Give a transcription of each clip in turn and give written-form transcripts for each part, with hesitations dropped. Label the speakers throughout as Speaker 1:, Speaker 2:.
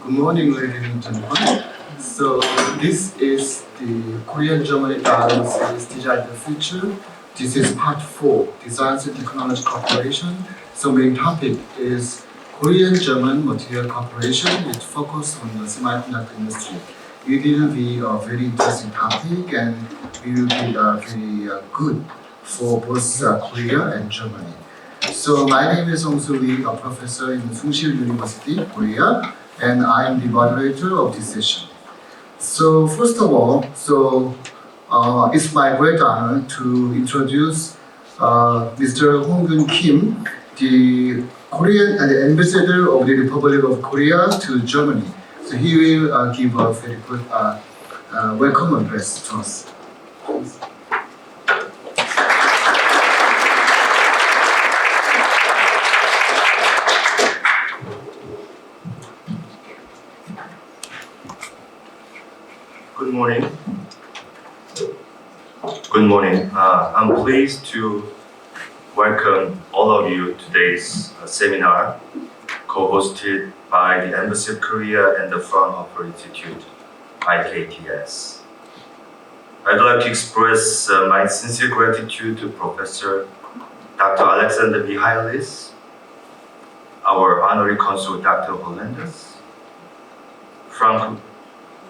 Speaker 1: Good morning, ladies and gentlemen. So this is the Korean-German dialogue series Design the Future. This is part 4, Designs and Technology Cooperation. So main topic is Korean-German Material Cooperation with focus on the semiconductor industry. It will be a very interesting topic and it will be very good for both Korea and Germany. So my name is Hong Soo Lee, a professor in Sungsil University, Korea, and I am the moderator of this session. So first of all, it's my great honor to introduce Mr. Hong Gun Kim, the Korean and the ambassador of the Republic of Korea to Germany. So he will give a very good welcome address to us.
Speaker 2: Good morning. Good morning. I'm pleased to welcome all of you to today's seminar, co-hosted by the Embassy of Korea and the Fraunhofer Institute, IKTS. I'd like to express my sincere gratitude to Professor Dr. Alexander Michaelis, our honorary consul Dr. Hollanders, Frank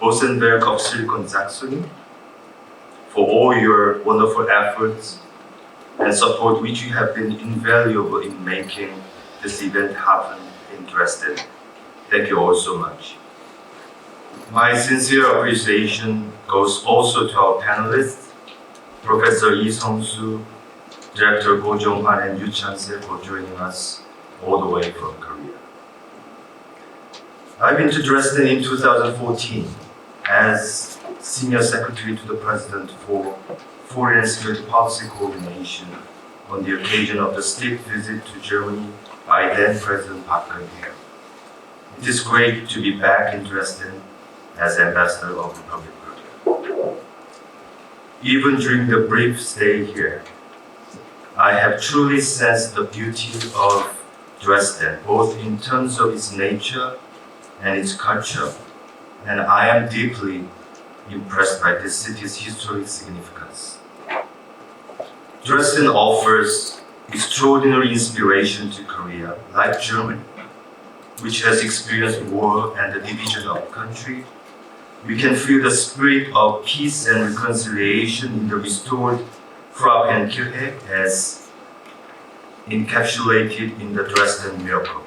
Speaker 2: Bosenberg of Silicon Saxony, for all your wonderful efforts and support which you have been invaluable in making this event happen in Dresden. Thank you all so much. My sincere appreciation goes also to our panelists, Professor Lee Sung-soo, Director Go Jong-han and Yu Chan-se for joining us all the way from Korea. I've been to Dresden in 2014 as Senior Secretary to the President for Foreign and Security Policy Coordination on the occasion of the state visit to Germany by then President Park Geun-hye. It is great to be back in Dresden as Ambassador of the Republic of Korea. Even during the brief stay here, I have truly sensed the beauty of Dresden, both in terms of its nature and its culture, and I am deeply impressed by this city's historic significance. Dresden offers extraordinary inspiration to Korea, like Germany, which has experienced war and the division of the country. We can feel the spirit of peace and reconciliation in the restored Frauenkirche as encapsulated in the Dresden Miracle.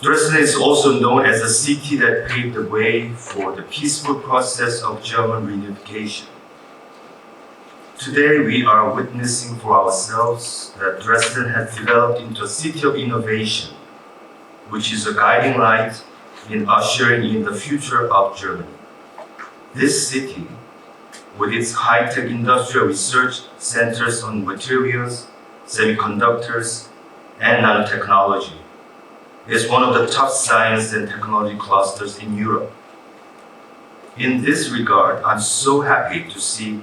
Speaker 2: Dresden is also known as a city that paved the way for the peaceful process of German reunification. Today we are witnessing for ourselves that Dresden has developed into a city of innovation, which is a guiding light in ushering in the future of Germany. This city, with its high-tech industrial research centers on materials, semiconductors, and nanotechnology, is one of the top science and technology clusters in Europe. In this regard, I'm so happy to see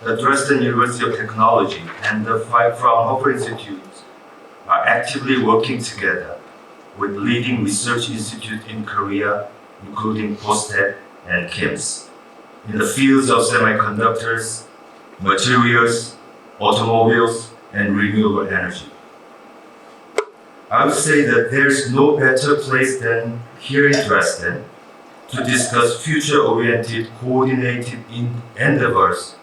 Speaker 2: the Dresden University of Technology and the Fraunhofer Institute are actively working together with leading research institutes in Korea, including POSTECH and KIMS, in the fields of semiconductors, materials, automobiles, and renewable energy. I would say that there's no better place than here in Dresden to discuss future-oriented, coordinated endeavors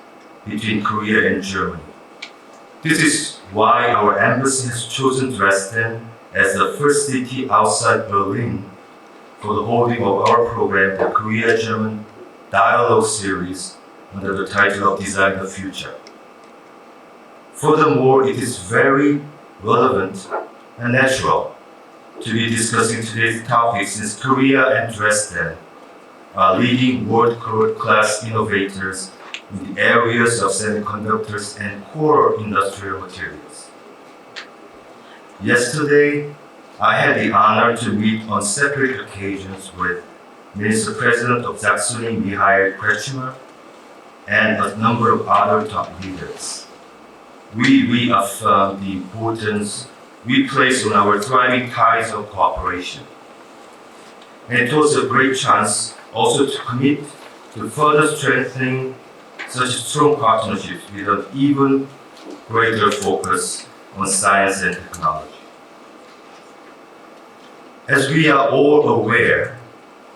Speaker 2: between Korea and Germany. This is why our embassy has chosen Dresden as the first city outside Berlin for the holding of our program, the Korea-German Dialogue Series, under the title of Design the Future. Furthermore, it is very relevant and natural to be discussing today's topic since Korea and Dresden are leading world-class innovators in the areas of semiconductors and core industrial materials. Yesterday, I had the honor to meet on separate occasions with Minister President of Saxony, Michael Kretschmer, and a number of other top leaders. We reaffirm the importance we place on our thriving ties of cooperation. and it was a great chance also to commit to further strengthening such strong partnerships with an even greater focus on science and technology. As we are all aware,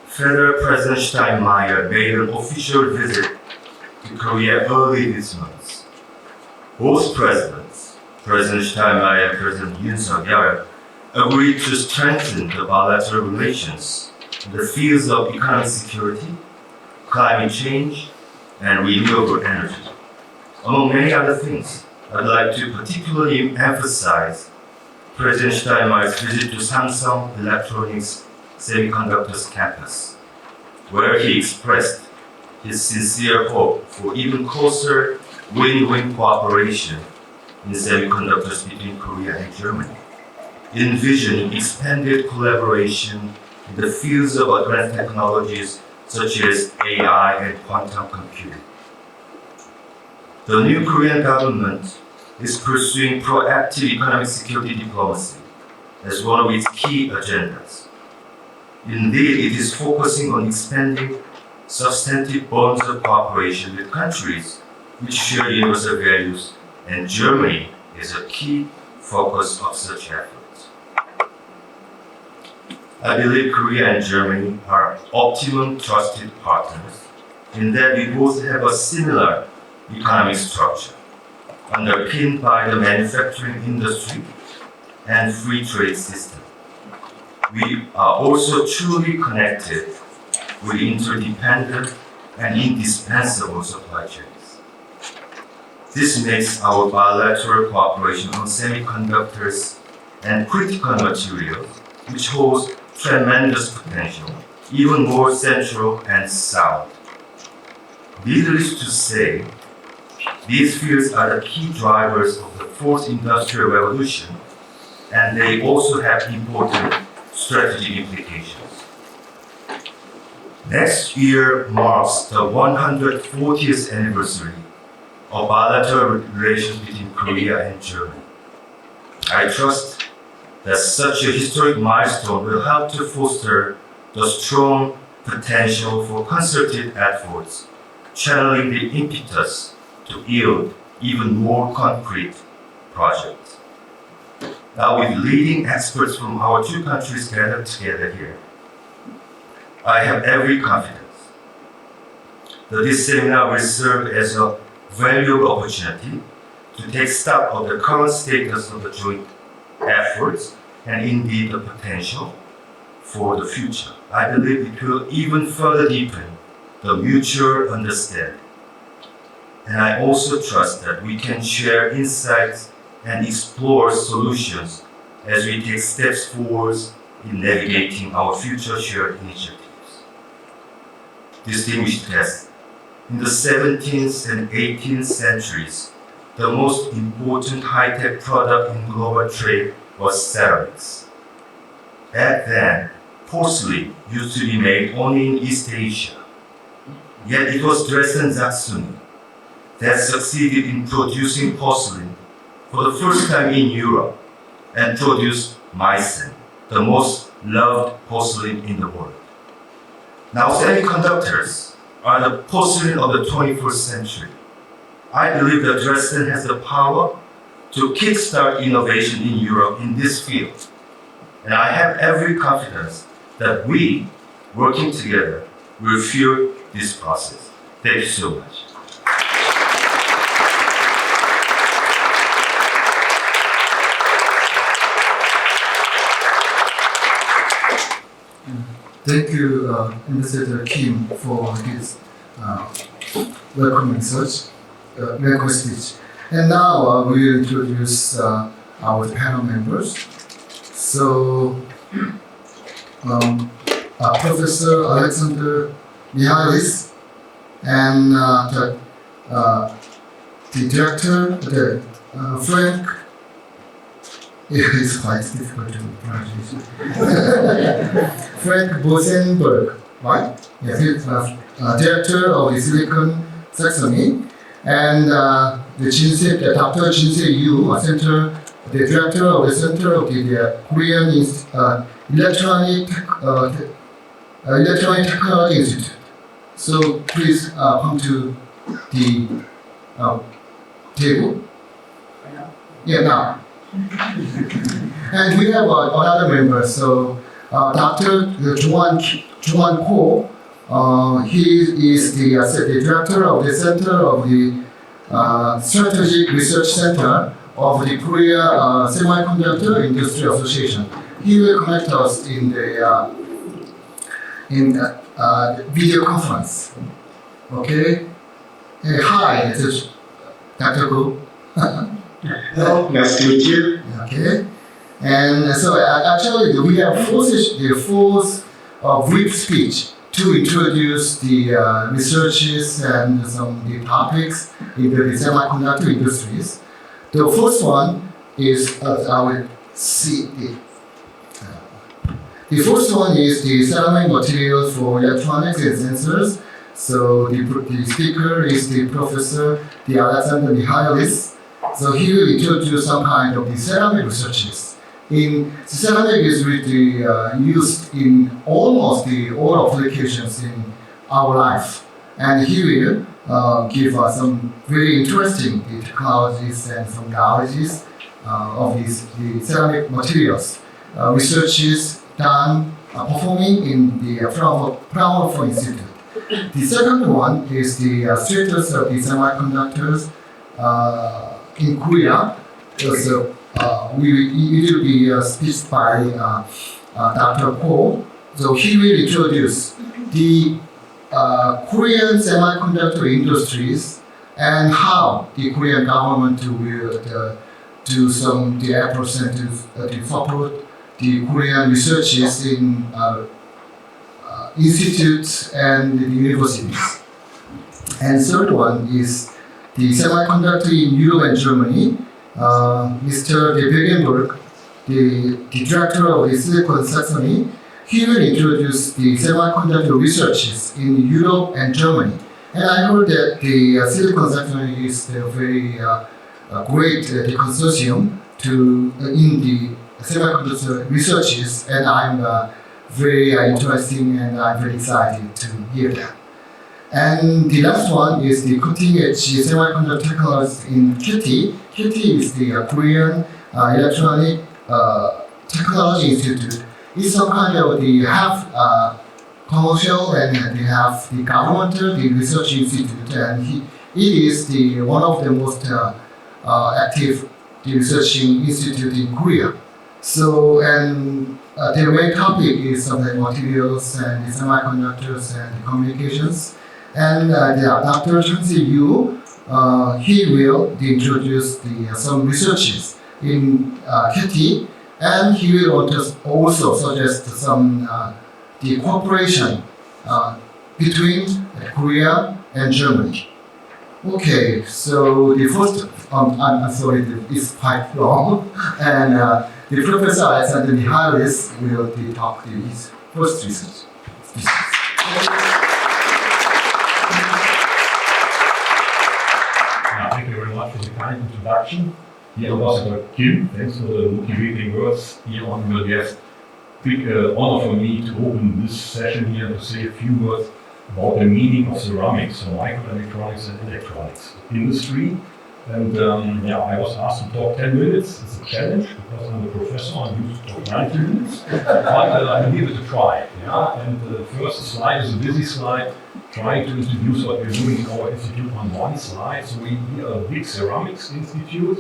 Speaker 2: Federal President Steinmeier made an official visit to Korea early this month. Both presidents, President Steinmeier and President Yoon Suk-yeol, agreed to strengthen the bilateral relations in the fields of economic security, climate change, and renewable energy. Among many other things, I'd like to particularly emphasize President Steinmeier's visit to Samsung Electronics Semiconductors campus, where he expressed his sincere hope for even closer win-win cooperation in semiconductors between Korea and Germany, envisioning expanded collaboration in the fields of advanced technologies such as AI and quantum computing. The new Korean government is pursuing proactive economic security diplomacy as one of its key agendas. Indeed, it is focusing on expanding substantive bonds of cooperation with countries which share universal values, and Germany is a key focus of such efforts. I believe Korea and Germany are optimum trusted partners in that we both have a similar economic structure, underpinned by the manufacturing industry and free trade system. We are also truly connected with interdependent and indispensable supply chains. This makes our bilateral cooperation on semiconductors and critical materials, which holds tremendous potential, even more central and sound. Needless to say, these fields are the key drivers of the fourth industrial revolution, and they also have important strategic implications. Next year marks the 140th anniversary of bilateral relations between Korea and Germany. I trust that such a historic milestone will help to foster the strong potential for concerted efforts, channeling the impetus to yield even more concrete projects. Now, with leading experts from our two countries gathered together here, I have every confidence that this seminar will serve as a valuable opportunity to take stock of the current status of the joint efforts and indeed the potential for the future. I believe it will even further deepen the mutual understanding. And I also trust that we can share insights and explore solutions as we take steps forward in navigating our future shared initiatives. Distinguished guests, in the 17th and 18th centuries, the most important high-tech product in global trade was ceramics. Back then, porcelain used to be made only in East Asia. Yet it was Dresden that succeeded in producing porcelain for the first time in Europe and produced Meissen, the most loved porcelain in the world. Now, semiconductors are the porcelain of the 21st century. I believe that Dresden has the power to kickstart innovation in Europe in this field. And I have every confidence that we, working together, will fuel this process. Thank you so much.
Speaker 1: Thank you, Ambassador Kim, for his welcoming speech. And now we will introduce our panel members. So, Professor Alexander Mihalis and the director, Frank. Yeah, it's quite difficult to pronounce. Frank Bosenberg, right? Yeah, he's director of the Silicon Saxony, and Dr. Jinsei Yu, the director of the Center of the Korean Electronic Electronic Technology Institute. So please come to the table. Yeah, now. And we have another member. So Dr. Joan Ko. He is the director of the Center of the Strategic Research Center of the Korea Semiconductor Industry Association. He will connect us in the video conference. Okay. Hi, this is Dr. Ko.
Speaker 3: Hello, nice to meet you.
Speaker 1: Okay. And so actually we have four brief speech to introduce the researches and some the topics in the semiconductor industries. The first one is I will see the first one is the ceramic materials for electronics and sensors. So the speaker is the Professor Alexander Mihalis. So he will introduce some kind of the ceramic researches. Ceramic is really used in almost all applications in our life, and he will give us some very interesting technologies and some knowledges of the ceramic materials. Researches done performing in the Fraunhofer Institute. The second one is the status of the semiconductors in Korea. So, it will be a speech by Dr. Ko. So he will introduce the Korean semiconductor industries and how the Korean government will do some the efforts to support the Korean researches in institutes and the universities. And third one is the semiconductor in Europe and Germany. Mr. De Wegenberg, the director of the Silicon Saxony, he will introduce the semiconductor researches in Europe and Germany. And I heard that the Silicon Saxony is a very great consortium in the semiconductor researches, and I'm very interesting and I'm very excited to hear that. And the last one is the cutting-edge semiconductor technology in KT. KT is the Korean Electronic Technology Institute. It's some kind of the half commercial and they have the governmental, the research institute, and it is the one of the most active researching institute in Korea. So and their main topic is something materials and the semiconductors and the communications. And Dr. Chang-si Yu, he will introduce some researches in KT, and he will also suggest some the cooperation between Korea and Germany. Okay, so the first, I'm sorry, it's quite long, and the Professor Alexander Mihalis will talk to his first research.
Speaker 4: Thank you very much for the kind introduction. Dear Ambassador Kim, thanks for the motivating words here on your guest. Big honor for me to open this session here to say a few words about the meaning of ceramics, so microelectronics and electronics industry. And I was asked to talk 10 minutes. It's a challenge because I'm a professor. I'm used to talk 90 minutes, but I give it a try. Yeah? And the first slide is a busy slide, trying to introduce what we're doing in our institute on one slide. So we are a big ceramics institute,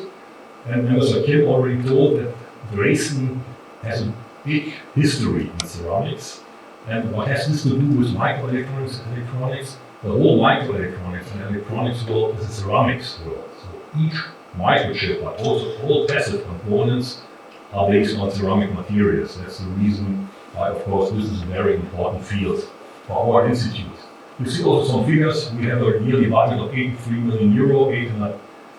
Speaker 4: and Professor Kim already told that Dresden has a big history in ceramics. And what has this to do with microelectronics and electronics? The whole microelectronics and electronics world is a ceramics world. So each microchip, but also all passive components, are based on ceramic materials. That's the reason why, of course, this is a very important field for our institute. You see also some figures. We have a yearly budget of 83 million euro, 800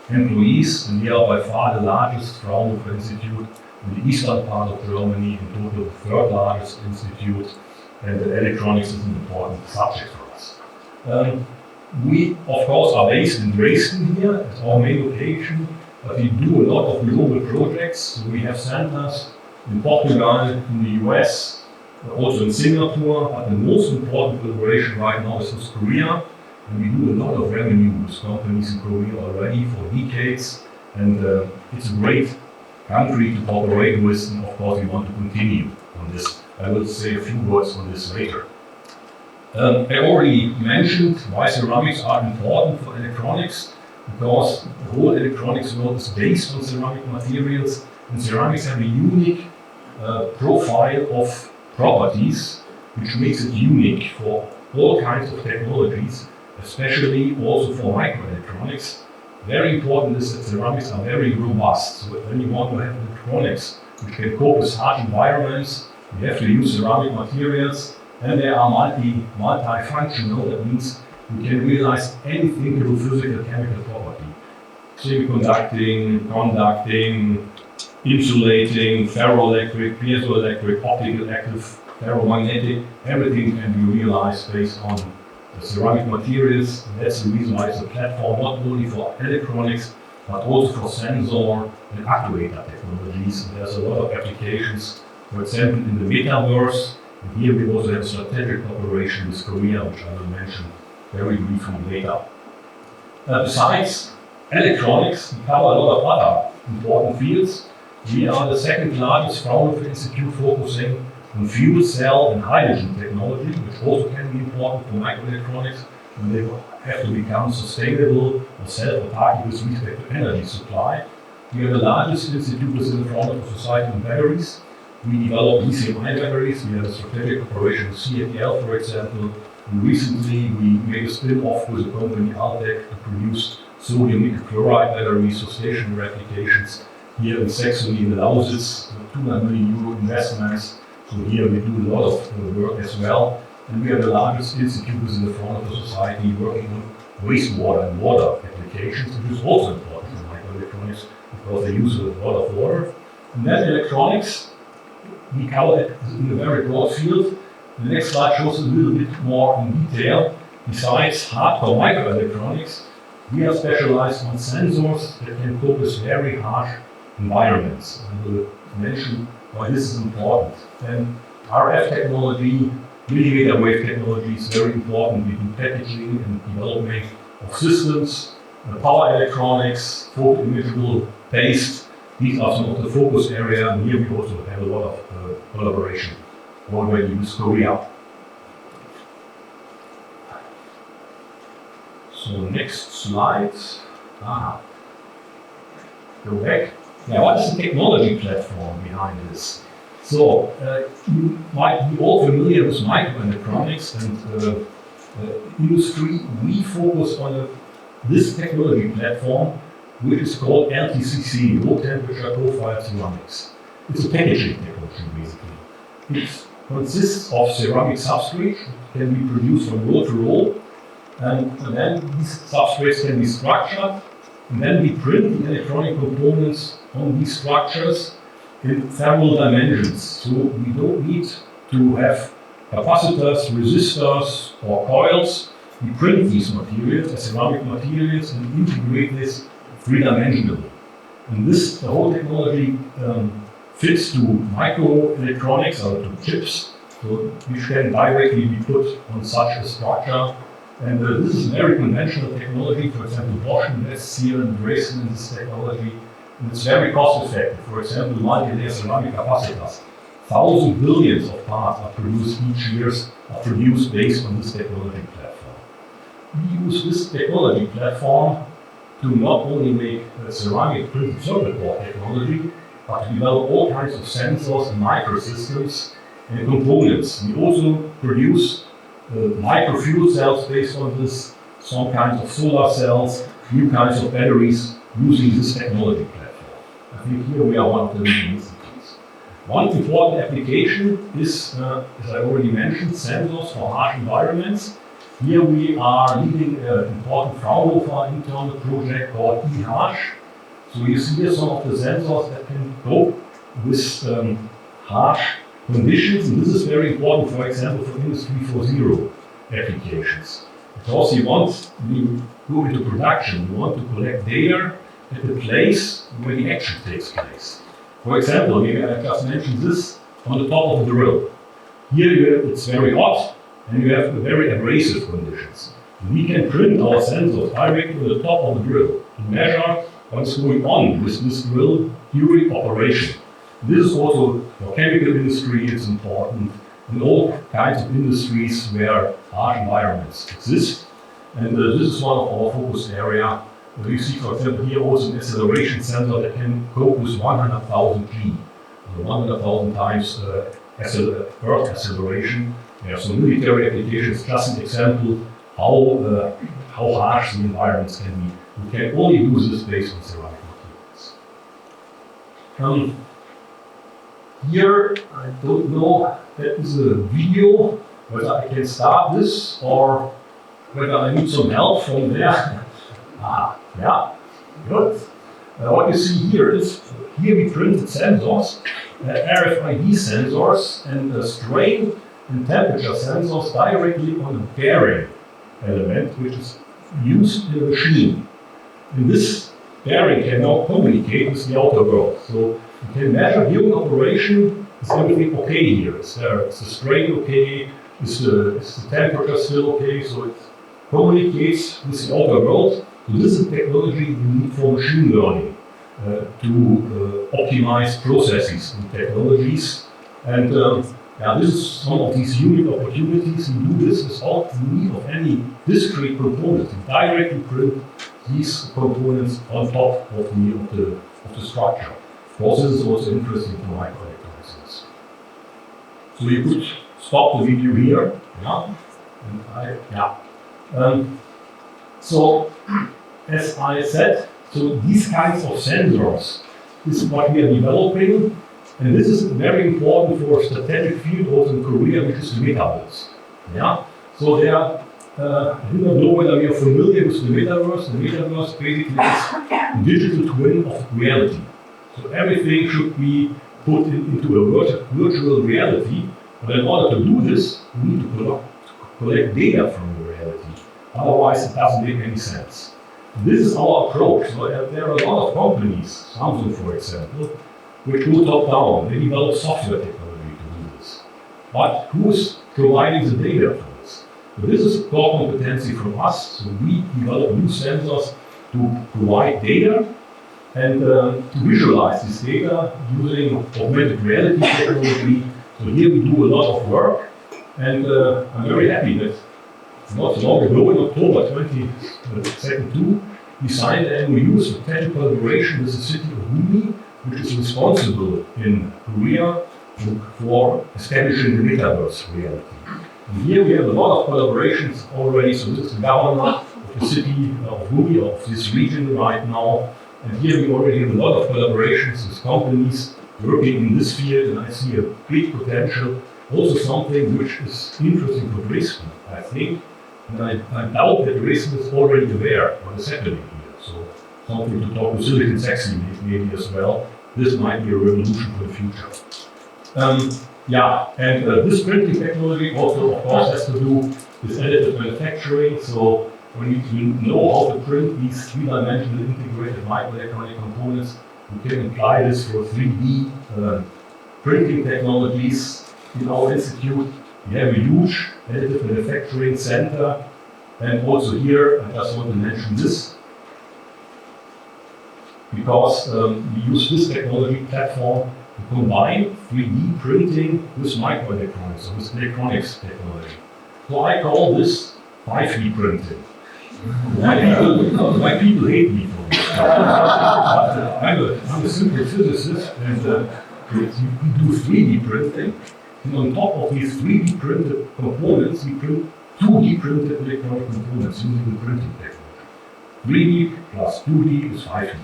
Speaker 4: employees, and we are by far the largest Fraunhofer Institute in the eastern part of Germany, in total the third largest institute, and electronics is an important subject for us. We, of course, are based in Dresden here, it's our main location, but we do a lot of global projects. So we have centers in Portugal, in the US, also in Singapore, but the most important collaboration right now is with Korea. And we do a lot of revenue with companies in Korea already for decades. And it's a great country to cooperate with, and of course we want to continue on this. I will say a few words on this later. I already mentioned why ceramics are important for electronics, because the whole electronics world is based on ceramic materials, and ceramics have a unique profile of properties which makes it unique for all kinds of technologies, especially also for microelectronics. Very important is that ceramics are very robust. So when you want to have electronics which can cope with harsh environments, you have to use ceramic materials, and they are multifunctional. That means you can realize any thinkable physical chemical property. Semiconducting, conducting, insulating, ferroelectric, piezoelectric, optical active, ferromagnetic, everything can be realized based on the ceramic materials. And that's the reason why it's a platform not only for electronics, but also for sensor and actuator technologies. And there's a lot of applications, for example, in the metaverse. And here we also have strategic cooperation with Korea, which I will mention very briefly later. Besides electronics, we cover a lot of other important fields. We are the second largest Fraunhofer Institute focusing on fuel cell and hydrogen technology, which also can be important for microelectronics when they have to become sustainable or self-autarkic with respect to energy supply. We are the largest institute within the Fraunhofer Society on batteries. We develop lithium-ion batteries. We have a strategic cooperation with CATL, for example. And recently, we made a spin-off with the company Altec to produce sodium nickel chloride batteries for stationary applications. Here in Saxony, in the Lausitz, 200 million euro investments. So here we do a lot of work as well. And we are the largest institute within the Fraunhofer Society working on wastewater and water applications, which is also important for microelectronics because they use a lot of water. And then electronics, we cover it in a very broad field. The next slide shows a little bit more in detail. Besides hardcore microelectronics, we are specialized on sensors that can cope with very harsh environments. I will mention why this is important. And RF technology, millimeter wave technology is very important. We do packaging and development of systems, power electronics, photoimagable based. These are some of the focus areas, and here we also have a lot of collaboration already with Korea. So next slide. Go back. Yeah, what is the technology platform behind this? So you might be all familiar with microelectronics and industry. We focus on this technology platform, which is called LTCC, Low Temperature Profile Ceramics. It's a packaging technology, basically. It consists of ceramic substrate, can be produced from roll to roll, and then these substrates can be structured, and then we print the electronic components on these structures in thermal dimensions. So we don't need to have capacitors, resistors, or coils. We print these materials as ceramic materials and integrate this three-dimensionally. And this, the whole technology fits to microelectronics or to chips, so which can directly be put on such a structure. And this is very conventional technology. For example, Bosch invests here in Dresden in this technology, and it's very cost effective. For example, multi-layer ceramic capacitors. Thousands, billions of parts are produced each year, are produced based on this technology platform. We use this technology platform to not only make ceramic printed circuit board technology, but to develop all kinds of sensors and microsystems and components. We also produce micro fuel cells based on this, some kinds of solar cells, new kinds of batteries using this technology platform. I think here we are one of the leading institutes. One important application is, as I already mentioned, sensors for harsh environments. Here we are leading an important Fraunhofer internal project called eHarsh. So you see here some of the sensors that can cope with harsh conditions, and this is very important, for example, for Industry 4.0 applications. Because when you go into production, you want to collect data at the place where the action takes place. For example, maybe I just mentioned this on the top of the drill. here it's very hot and you have very abrasive conditions. We can print our sensors directly on the top of the drill to measure what's going on with this drill during operation. This is also for chemical industry, it's important, in all kinds of industries where harsh environments exist. And this is one of our focus area. You see, for example, here also an acceleration sensor that can cope with 100,000 G, 100,000 times Earth acceleration. There are some military applications, just an example how harsh the environments can be. We can only use this based on ceramic materials. Here, I don't know, that is a video, whether I can start this or whether I need some help from there. Yeah, good. What you see here is, here we printed sensors, RFID sensors and strain and temperature sensors directly on a bearing element which is used in a machine. And this bearing can now communicate with the outer world. So you can measure during operation, is everything okay here? Is the strain okay? Is the temperature still okay? So it communicates with the outer world. So this is technology you need for machine learning to optimize processes and technologies. And this is some of these unique opportunities. You do this without the need of any discrete components. You directly print these components on top of the structure. Of course, this is also interesting for microelectronics. So you could stop the video here. So, as I said, so these kinds of sensors is what we are developing, and this is very important for a strategic field also in Korea, which is the metaverse. So there are, I do not know whether we are familiar with the metaverse. The metaverse basically is a digital twin of reality. So everything should be put into a virtual reality, but in order to do this, we need to collect data from the reality. Otherwise, it doesn't make any sense. This is our approach. So there are a lot of companies, Samsung for example, which go top down. They develop software technology to do this. But who is providing the data for this? So this is core competency from us. So we develop new sensors to provide data and to visualize this data using augmented reality technology. So here we do a lot of work, and I'm very happy that not so long ago, in October 2022, we signed an MOU with technical collaboration with the city of Gumi, which is responsible in Korea for establishing the metaverse reality. And here we have a lot of collaborations already. So this is the governor of the city of Gumi, of this region right now. And here we already have a lot of collaborations with companies working in this field, and I see a big potential. Also something which is interesting for Dresden, I think. And I doubt that Dresden is already aware of what is happening here. So something to talk to Silicon Saxony maybe as well. This might be a revolution for the future. This printing technology also, of course, has to do with additive manufacturing. So when you know how to print these three-dimensional integrated microelectronic components, you can apply this for 3D printing technologies. In our institute, we have a huge additive manufacturing center, and also here, I just want to mention this, because we use this technology platform to combine 3D printing with microelectronics, or with electronics technology. So I call this 5D printing. Why people hate me for this? I'm a simple physicist, and we do 3D printing. And on top of these 3D printed components, we print 2D printed electronic components using the printing technology. 3D plus 2D is 5D.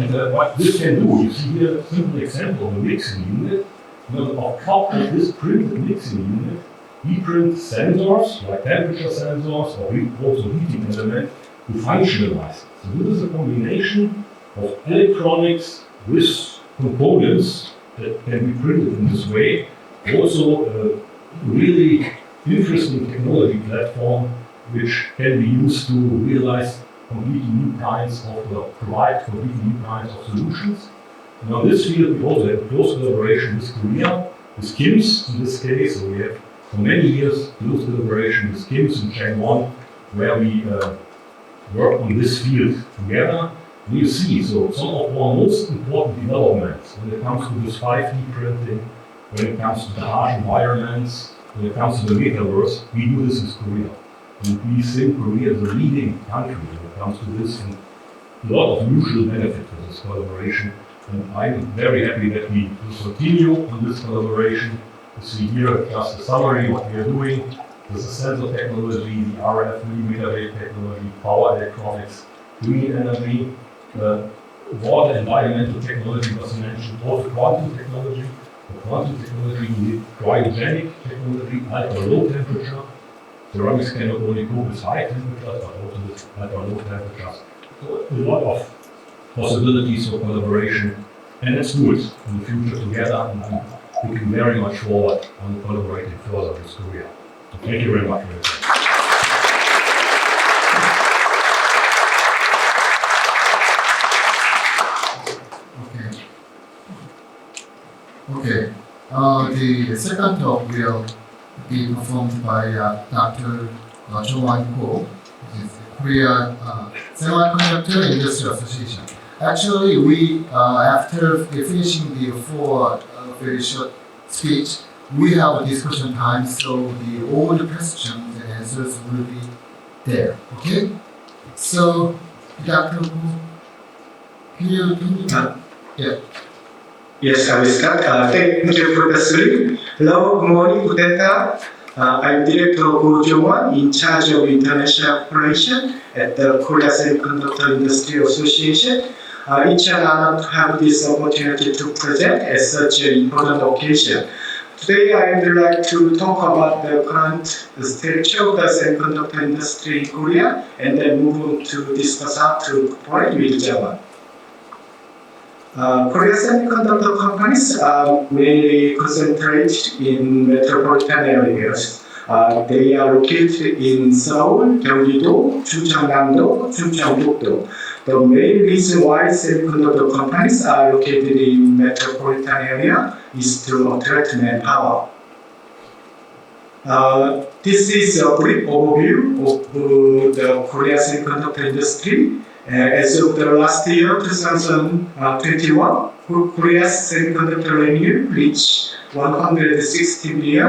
Speaker 4: And what this can do, you see here a simple example of a mixing unit. And on top of this printed mixing unit, we print sensors, like temperature sensors, or also heating element, to functionalize it. So this is a combination of electronics with components that can be printed in this way. Also a really interesting technology platform which can be used to realize completely new kinds of, provide completely new kinds of solutions. And on this field we also have close collaboration with Korea. with KIMS in this case. So we have for many years close collaboration with KIMS in Gen 1, where we work on this field together. And you see, so some of our most important developments when it comes to this 5D printing, when it comes to the harsh environments, when it comes to the metaverse, we do this with Korea. And we think Korea is a leading country when it comes to this, and a lot of mutual benefit for this collaboration. And I'm very happy that we will continue on this collaboration. You see here just a summary of what we are doing. There's the sensor technology, the RF millimeter wave technology, power electronics, green energy, water environmental technology was mentioned, also quantum technology. For quantum technology, we need cryogenic technology, ultra-low temperature. Ceramics can not only cope with high temperatures, but also with ultra-low temperatures. So a lot of possibilities for collaboration, and let's do it in the future together. And I'm looking very much forward on collaborating further with Korea. So thank you very much for your time.
Speaker 1: Okay. The second talk will be performed by Dr. Jo-Wan Ko, which is the Korea Semiconductor Industry Association. Actually, we after finishing the four very short speech, we have a discussion time, so all the questions and answers will be there. Okay. So, Dr. Ko, can you yeah.
Speaker 3: Yes, I will start. Thank you, Professor Lee. Hello, good morning, good day. I'm Director Go Jo-Wan, in charge of international cooperation at the Korea Semiconductor Industry Association. It's an honor to have this opportunity to present at such an important occasion. Today, I would like to talk about the current state of the semiconductor industry in Korea, and then move on to discuss how to cooperate with Japan. Korean semiconductor companies are mainly concentrated in metropolitan areas. They are located in Seoul, Gyeonggi-do, Chungcheongnam-do, Chungcheongbuk-do. The main reason why semiconductor companies are located in metropolitan area is to attract manpower. This is a brief overview of the Korean semiconductor industry. As of the last year, 2021, Korea's semiconductor revenue reached 160 billion.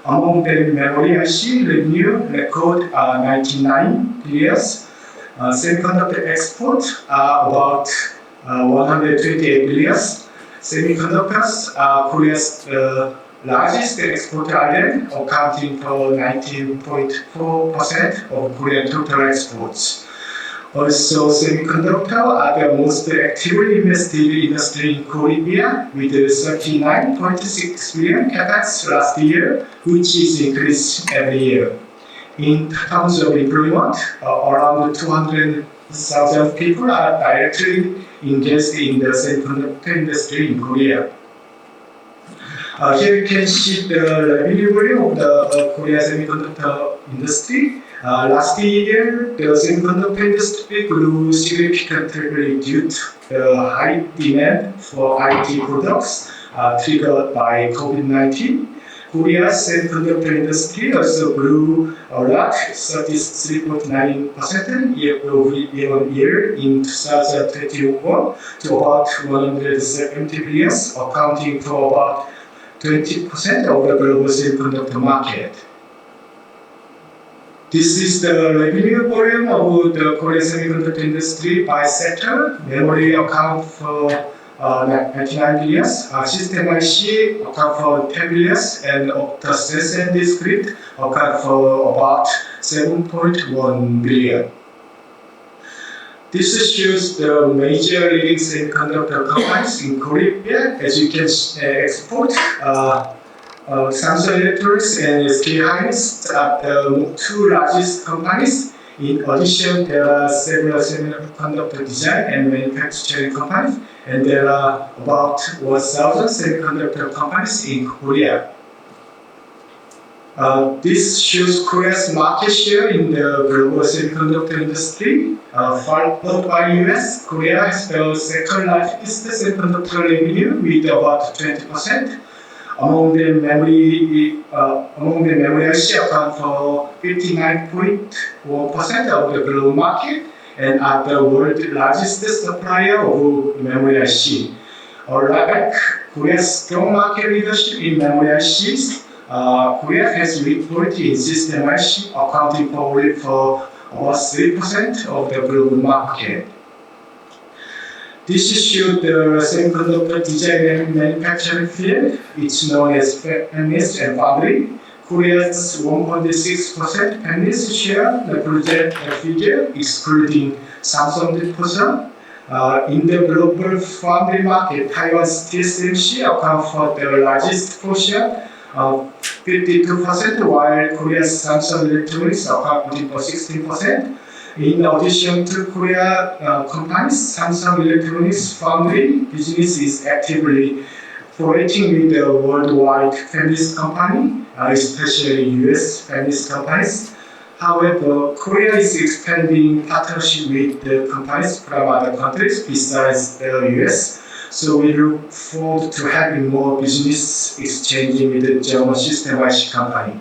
Speaker 3: Among them, memory IC revenue record 99 billion. Semiconductor exports are about 128 billion. Semiconductors are Korea's largest export item, accounting for 19.4% of Korean total exports. Also, semiconductors are the most actively invested industry in Korea, with 39.6 billion capex last year, which is increased every year. In terms of employment, around 200,000 people are directly engaged in the semiconductor industry in Korea. Here you can see the revenue volume of the Korea semiconductor industry. Last year, the semiconductor industry grew significantly due to the high demand for IT products triggered by COVID-19. Korea's semiconductor industry also grew a lot, 33.9% year-on-year in 2021 to about 170 billion, accounting for about 20% of the global semiconductor market. This is the revenue volume of the Korean semiconductor industry by sector. Memory account for 99 billion, system IC account for 10 billion, and the sense and discrete account for about 7.1 billion. This shows the major leading semiconductor companies in Korea. As you can export, Samsung Electronics and SK Hynix are the two largest companies. In addition, there are several semiconductor design and manufacturing companies, and there are about 1,000 semiconductor companies in Korea. This shows Korea's market share in the global semiconductor industry. Followed by US, Korea has the second largest semiconductor revenue with about 20%. Among the memory IC account for 59.1% of the global market and are the world's largest supplier of memory IC. Unlike Korea's strong market leadership in memory ICs, Korea has reported in system IC accounting for about 3% of the global market. This shows the semiconductor design and manufacturing field. It's known as fabless and foundry. Korea's 1.6% fabless share represents a figure excluding Samsung deposit. In the global foundry market, Taiwan's TSMC accounts for the largest portion, 52%, while Korea's Samsung Electronics accounting for 16%. In addition to Korea companies, Samsung Electronics foundry business is actively cooperating with the worldwide fabless company, especially US fabless companies. However, Korea is expanding partnership with the companies from other countries besides the US. So we look forward to having more business exchanging with the German system IC company.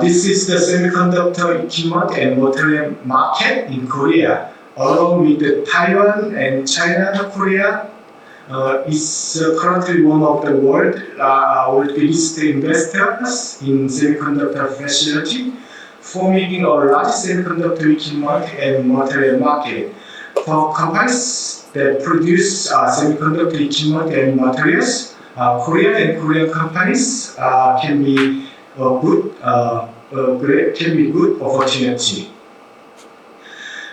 Speaker 3: This is the semiconductor equipment and material market in Korea. Along with Taiwan and China, Korea is currently one of the world's biggest investors in semiconductor facility, forming a large semiconductor equipment and material market. For companies that produce semiconductor equipment and materials, Korean and Korean companies can be good opportunity.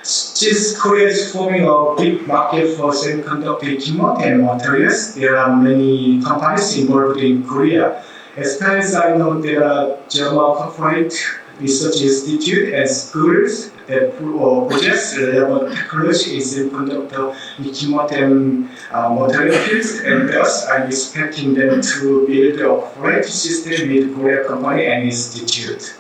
Speaker 3: Since Korea is forming a big market for semiconductor equipment and materials, there are many companies involved in Korea. As far as I know, there are German corporate research institutes and schools that possess relevant technology in semiconductor equipment and material fields, and thus I'm expecting them to build a cooperative system with Korean company and institute.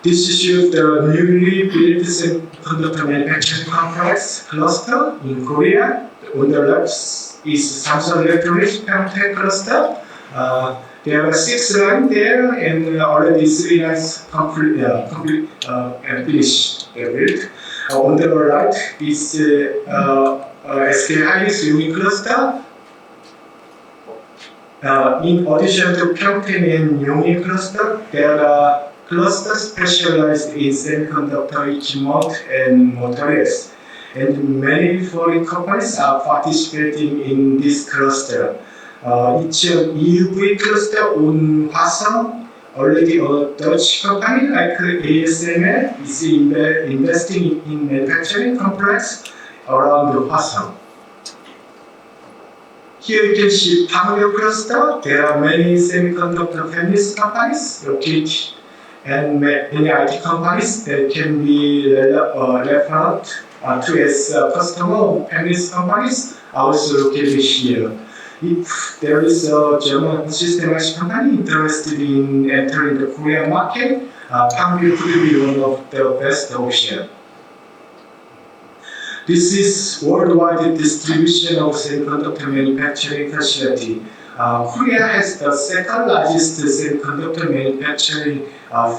Speaker 3: This shows the newly built semiconductor manufacturing complex cluster in Korea. On the left is Samsung Electronics Pyeongtaek cluster. There are 6 lines there, and already 3 lines complete and finished built. On the right is SK Hynix Yongin cluster. In addition to Pyeongtaek and Yongin cluster, there are clusters specialized in semiconductor equipment and materials, and many foreign companies are participating in this cluster. It's an EUV cluster on Hwasong. Already a Dutch company like ASML is investing in manufacturing complex around Hwasong. Here you can see Pangyo cluster. There are many semiconductor fabless companies located and many IT companies that can be referred to as customer of fabless companies also located here. If there is a German system IC company interested in entering the Korean market, Pangyo could be one of the best options. This is worldwide distribution of semiconductor manufacturing facility. Korea has the second largest semiconductor manufacturing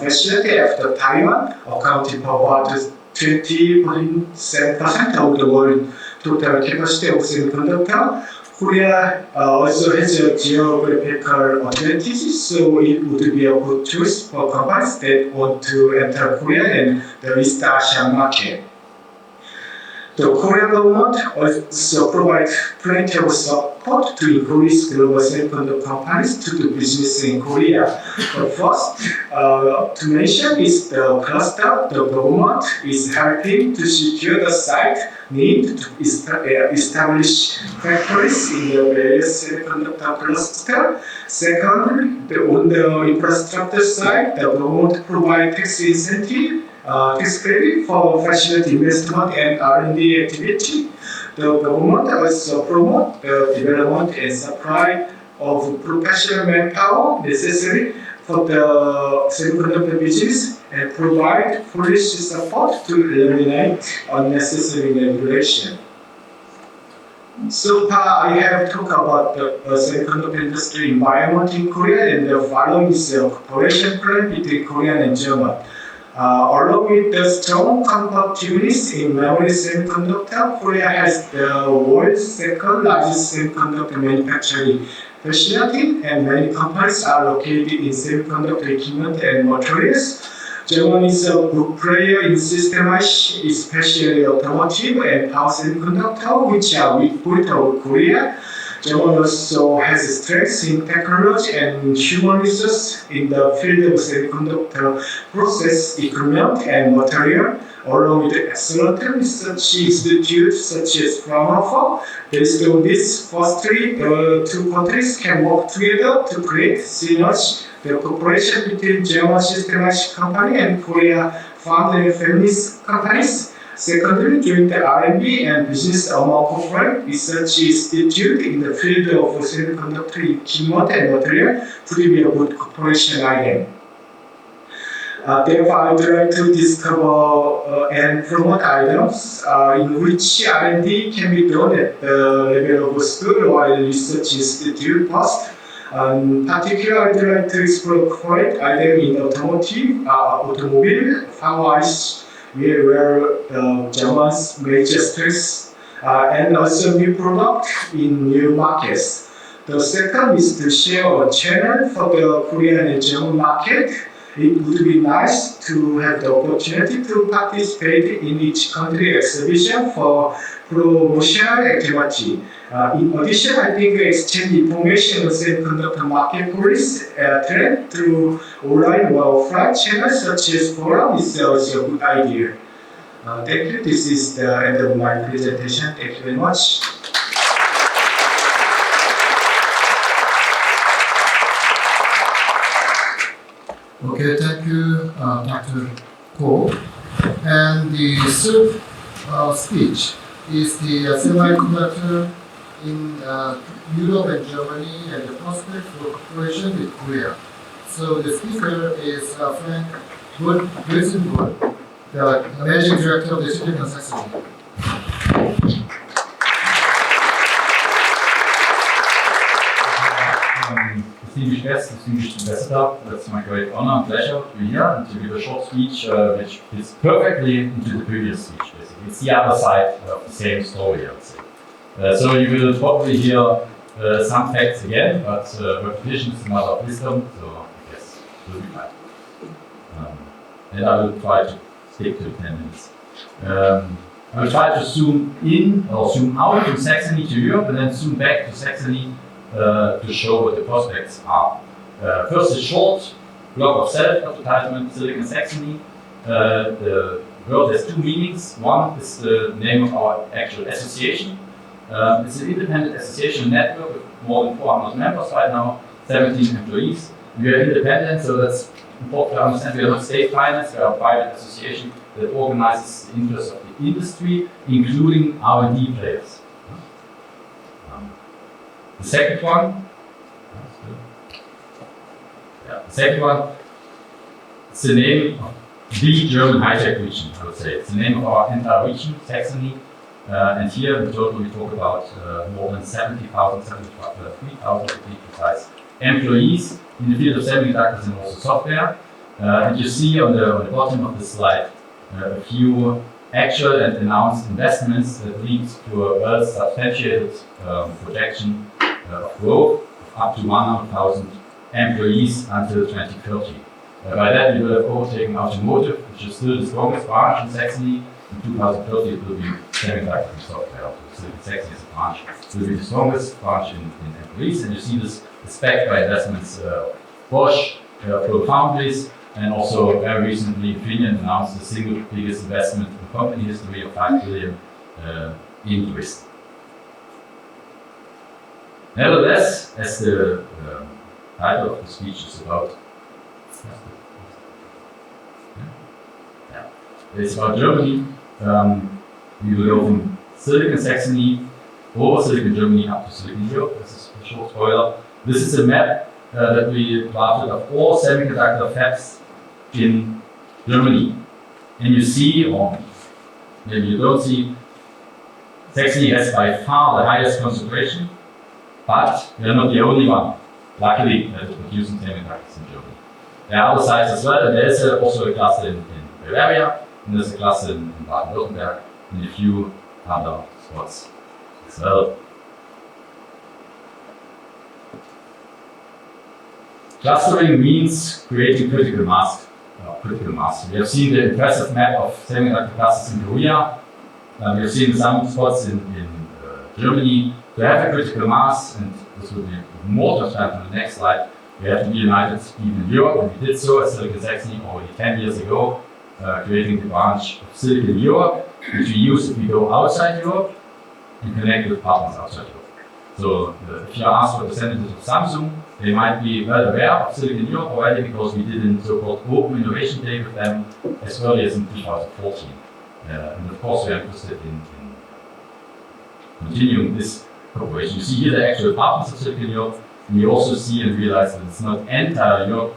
Speaker 3: facility after Taiwan, accounting for about 20.7% of the world total capacity of semiconductor. Korea also has a geographical advantage, so it would be a good choice for companies that want to enter Korea and the East Asian market. The Korean government also provides plenty of support to encourage global semiconductor companies to do business in Korea. But first, to mention is the cluster. The government is helping to secure the site need to establish factories in the various semiconductor cluster. Second, on the infrastructure side, the government provides tax incentive, tax credit for facility investment and R&D activity. The government also promotes the development and supply of professional manpower necessary for the semiconductor business and provide policy support to eliminate unnecessary regulation. So far, I have talked about the semiconductor industry environment in Korea, and the following is a cooperation plan between Korean and German. Along with the strong competitiveness in memory semiconductor, Korea has the world's second largest semiconductor manufacturing facility, and many companies are located in semiconductor equipment and materials. Germany is a good player in systems, especially automotive and power semiconductor, which are weak point of Korea. Germany also has strengths in technology and human resources in the field of semiconductor process equipment and material, along with excellent research institutes such as Fraunhofer. Based on this, firstly, the two countries can work together to create synergy. The cooperation between German systematic company and Korea fund and feminist companies. Secondly, joint R&D and business among corporate research institute in the field of semiconductor equipment and material could be a good cooperation item. Therefore, I would like to discover and promote items in which R&D can be done at the level of school or research institute first. Particularly, I'd like to explore corporate item in automotive, automobile, farmers, where German's major strengths, and also new product in new markets. The second is to share a channel for the Korean and German market. It would be nice to have the opportunity to participate in each country exhibition for promotional activity. In addition, I think exchange information on semiconductor marketplace trend through online or offline channels such as forum is also a good idea. Thank you. This is the end of my presentation. Thank you very much.
Speaker 1: Okay, thank you, Dr. Ko. And the third speech is the semiconductor in Europe and Germany and the prospect for cooperation with Korea. So the speaker is Frank Wilson-Wood, the managing director of the Silicon Saxony.
Speaker 5: Distinguished guests, distinguished ambassador, it's my great honor and pleasure to be here and to give a short speech which fits perfectly into the previous speech, basically. It's the other side of the same story, I would say. So you will probably hear some facts again, but repetition is the mother of wisdom, so yes, it will be fine. And I will try to stick to 10 minutes. I will try to zoom in or zoom out from Saxony to Europe and then zoom back to Saxony to show what the prospects are. First, a short block of self-advertisement, Silicon Saxony. The word has two meanings. One is the name of our actual association. It's an independent association network with more than 400 members right now, 17 employees. We are independent, so that's important to understand. We are not state financed, we are a private association that organizes the interests of the industry, including R&D players. The second one, it's the name of the German high-tech region, I would say. It's the name of our entire region, Saxony. And here in total we talk about more than 70,000, 73,000 to be precise, employees in the field of semiconductors and also software. And you see on the bottom of the slide a few actual and announced investments that lead to a well-substantiated projection of growth of up to 100,000 employees until 2030. By that we will have overtaken automotive, which is still the strongest branch in Saxony. In 2030 it will be semiconductor and software. So Saxony as a branch will be the strongest branch in employees, and you see this is backed by investments Bosch, Foundries, and also very recently Infineon announced the single biggest investment in company history of 5 billion in Twist. Nevertheless, as the title of the speech is about, it's about Germany. We will go from Silicon Saxony over Silicon Germany up to Silicon Europe. This is a short spoiler. This is a map that we drafted of all semiconductor fabs in Germany. And you see, or maybe you don't see, Saxony has by far the highest concentration, but we are not the only one, luckily, that is producing semiconductors in Germany. There are other sites as well, and there is also a cluster in Bavaria, and there's a cluster in Baden-Württemberg, and a few other spots as well. Clustering means creating critical mass. We have seen the impressive map of semiconductor clusters in Korea. We have seen some spots in Germany. To have a critical mass, and this will be more transparent on the next slide, we have to be united even in Europe, and we did so at Silicon Saxony already 10 years ago, creating the branch of Silicon Europe, which we use if we go outside Europe and connect with partners outside Europe. So if you ask representatives of Samsung, they might be well aware of Silicon Europe already because we did a so-called Open Innovation Day with them as early as in 2014. And of course we are interested in continuing this cooperation. You see here the actual partners of Silicon Europe, and you also see and realize that it's not entire Europe,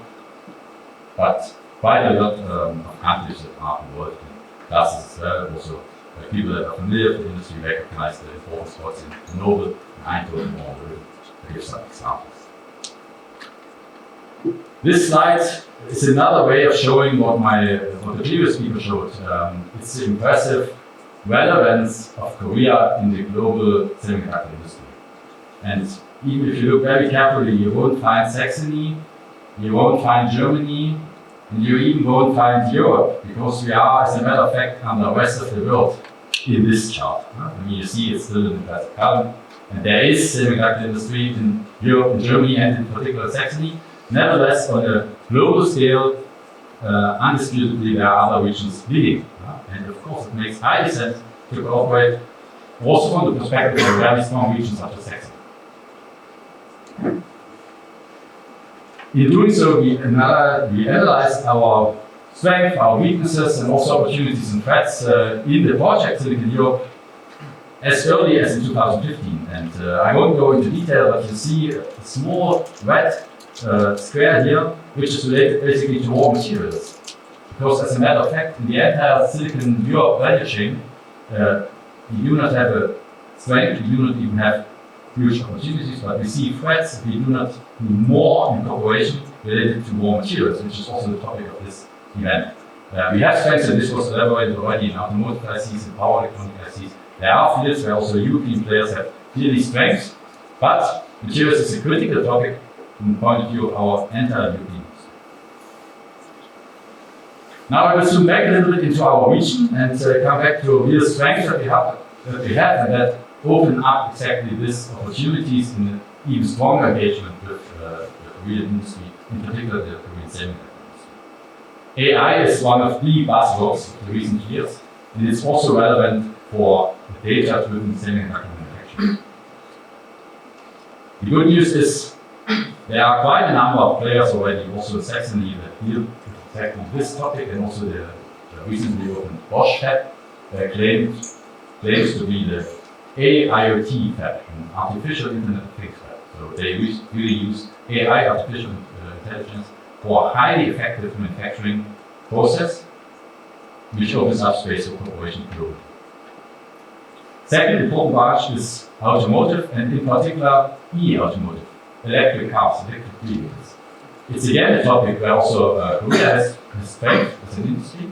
Speaker 5: but quite a lot of countries that are involved in classes as well. Also people that are familiar with the industry recognize the important spots in Nobel, Eindhoven, or to give some examples. This slide is another way of showing what the previous speaker showed. It's the impressive relevance of Korea in the global semiconductor industry. And even if you look very carefully, you won't find Saxony, you won't find Germany, and you even won't find Europe, because we are, as a matter of fact, on the rest of the world in this chart. I mean, you see it's still in the plastic column, and there is semiconductor industry in Europe, in Germany, and in particular Saxony. Nevertheless, on a global scale, undisputedly there are other regions leading. And of course, it makes highly sense to cooperate also from the perspective of very strong regions such as Saxony. In doing so, we analyzed our strengths, our weaknesses, and also opportunities and threats in the project Silicon Europe as early as in 2015. And I won't go into detail, but you see a small red square here, which is related basically to raw materials. Because as a matter of fact, in the entire Silicon Europe value chain, we do not have a strength, we do not even have huge opportunities, but we see threats if we do not do more in cooperation related to raw materials, which is also the topic of this event. We have strengths, and this was elaborated already in automotive ICs and power electronic ICs. There are fields where also European players have clearly strengths, but materials is a critical topic from the point of view of our entire European industry. Now I will zoom back a little bit into our region and come back to real strengths that we have and that open up exactly these opportunities in an even stronger engagement with the Korean industry, in particular the Korean semiconductor industry. AI is one of the buzzwords of the recent years, and it's also relevant for data-driven semiconductor manufacturing. The good news is there are quite a number of players already, also in Saxony, that deal with exactly this topic, and also the recently opened Bosch fab claims to be the AIoT fab, an artificial Internet of Things fab. So they really use AI, artificial intelligence, for a highly effective manufacturing process, which opens up space for cooperation globally. Second important branch is automotive, and in particular e-automotive, electric cars, electric vehicles. It's again a topic where also Korea has strength as an industry,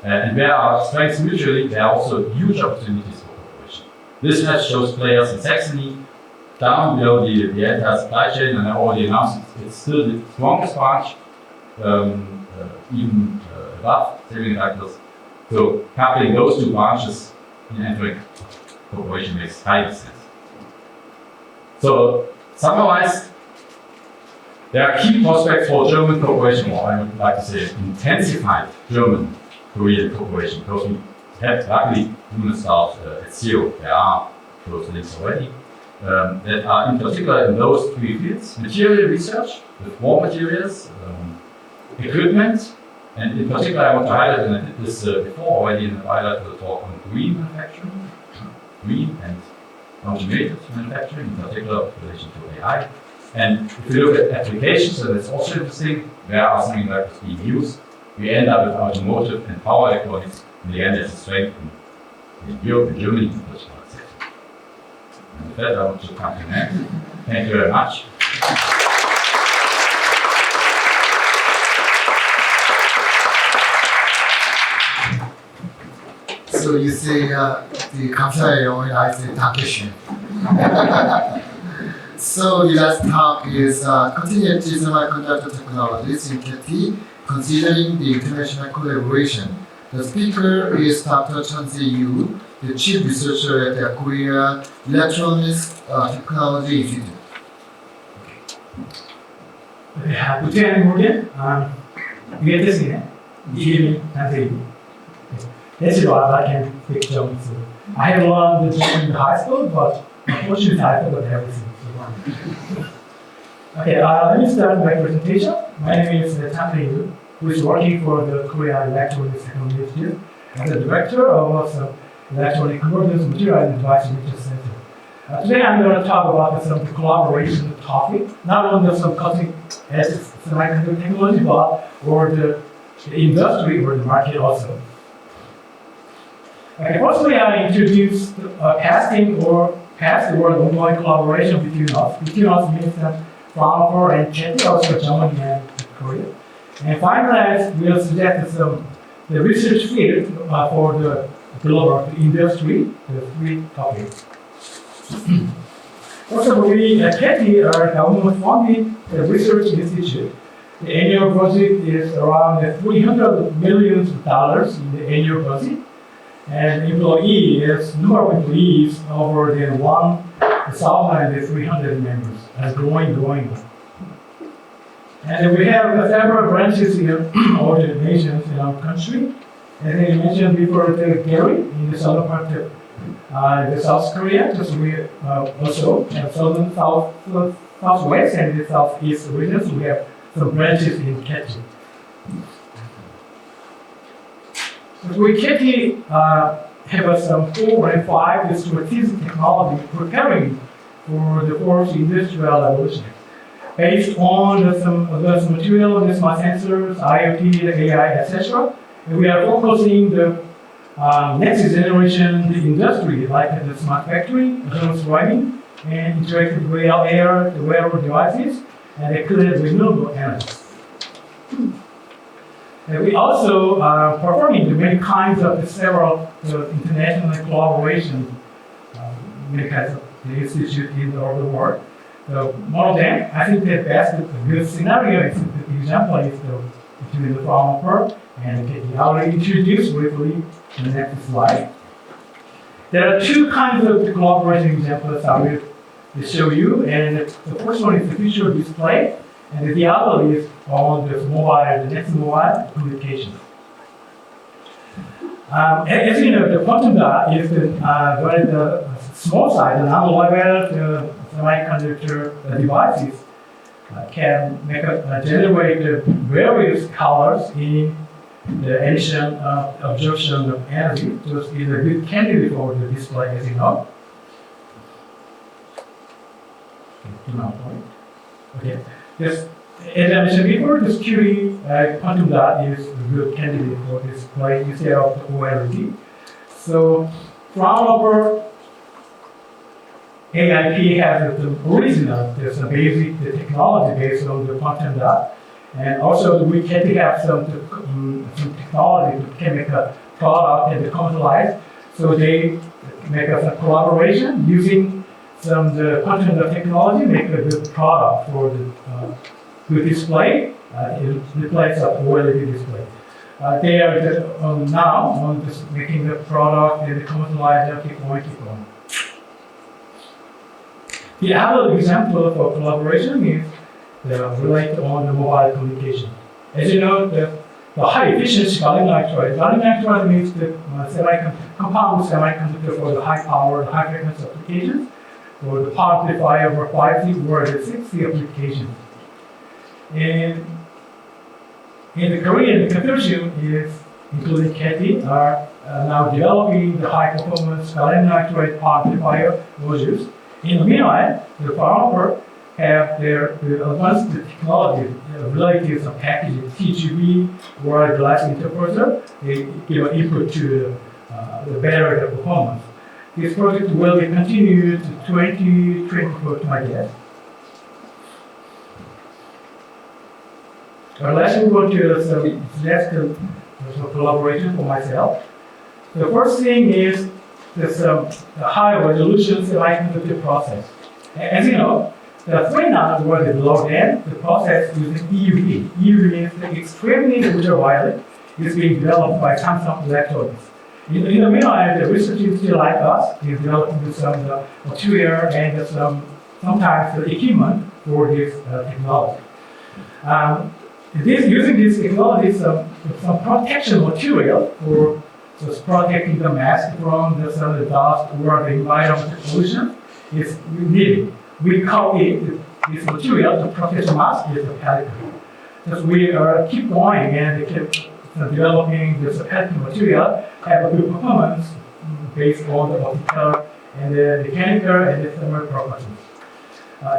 Speaker 5: and where our strengths mutually, there are also huge opportunities for cooperation. This map shows players in Saxony, down below the entire supply chain, and I already announced it's still the strongest branch, even above semiconductors. So coupling those two branches in entering cooperation makes highly sense. So summarized, there are key prospects for German cooperation, or I would like to say intensified German-Korean cooperation, because we have luckily do not start at zero. There are those links already. That are in particular in those three fields: material research with raw materials, equipment, and in particular I want to highlight, and I did this before already in a bilateral talk on green manufacturing, green and automated manufacturing, in particular in relation to AI. And if you look at applications, and that's also interesting, where are semiconductors being used, we end up with automotive and power electronics, and again there's a strength in Europe and Germany in particular. pleasure to compliment. Thank you very much.
Speaker 1: So you say the 감사해요, and I say 다케시. So the last talk is continuing semiconductor technologies in KT, considering the international collaboration. The speaker is Dr. Chun-si Yu, the chief researcher at the Korea Electronics Technology Institute.
Speaker 6: Good evening again. 이해됐으네. 이름이 선생님. That's why I can speak German. So I have learned German in high school, but unfortunately I forgot everything. Okay, let me start my presentation. My name is Chun-si Yu, who is working for the Korea Electronics Technology Institute as the director of Electronic Components Material and Device Research Center. Today I'm going to talk about some collaboration topic, not only some cutting edge semiconductor technology, but for the industry or the market also. Okay, firstly, I introduced past or ongoing collaboration between us. Between us means Fraunhofer and KT, also Germany and Korea. And finally, we'll suggest the research field for the global industry, the three topics. Also, we at KT are almost funding the research institute. The annual budget is around $300 million in the annual budget. And number of employees over than 1,300 members, and growing. And we have several branches in all the nations in our country. As I mentioned before, Gary in the southern part of the South Korea, because we also have southwest and the southeast regions. We have some branches in KT. We KT have some 4 and 5 strategic technology preparing for the fourth industrial revolution. Based on some advanced material, the smart sensors, IoT, AI, etc. We are focusing the next generation the industry, like the smart factory, autonomous driving, and interactive real air, the wearable devices, and the clean renewable energy. And we also are performing many kinds of several international collaboration, many kinds of the institute in all the world. So one of them, I think the best good scenario is the example is between the Fraunhofer and KT. I will introduce briefly in the next slide. There are 2 kinds of collaboration examples I will show you, and the first one is the visual display. And the other is on the next mobile communication. As you know, the quantum dot is the small size, the non-level semiconductor devices can generate various colors in the emission absorption of energy. So it's a good candidate for the display, as you know. Okay. Yes, as I mentioned before, this QE quantum dot is a good candidate for display instead of the OLED. So Fraunhofer AIP has the original, there's a basic technology based on the quantum dot, and also we can have some technology to can make a product and commercialize. So they make a collaboration using the quantum dot technology, make a good product for the good display. It replaces the OLED display. They are now just making the product and commercialize and keep going. The other example for collaboration is related on the mobile communication. As you know, the high efficiency gallium nitride. Gallium nitride means the compound semiconductor for the high power, high frequency applications, or the power amplifier for 5G or the 6G applications. And in the Korean consortium is including KT are now developing the high performance gallium nitride power amplifier modules. In the meanwhile, the Fraunhofer have their advanced technology related to packaging TGV or glass interposer. They give an input to the better performance. this project will be continued to 2024, I guess. Let's move on to some collaboration for myself. The first thing is this the high resolution semiconductor process. As you know, the 3 nanometers were developed and the process using EUV. EUV means the extremely ultraviolet is being developed by Samsung Electronics. In the meanwhile, the researchers still like us is developing some material and sometimes the equipment for this technology. Using this technology, some protection material for just protecting the mask from the dust or the environmental pollution is needed. We call it this material to protect the mask is the pellicle. Because we keep going and keep developing this pellicle material have a good performance based on the optical and the mechanical and the thermal properties.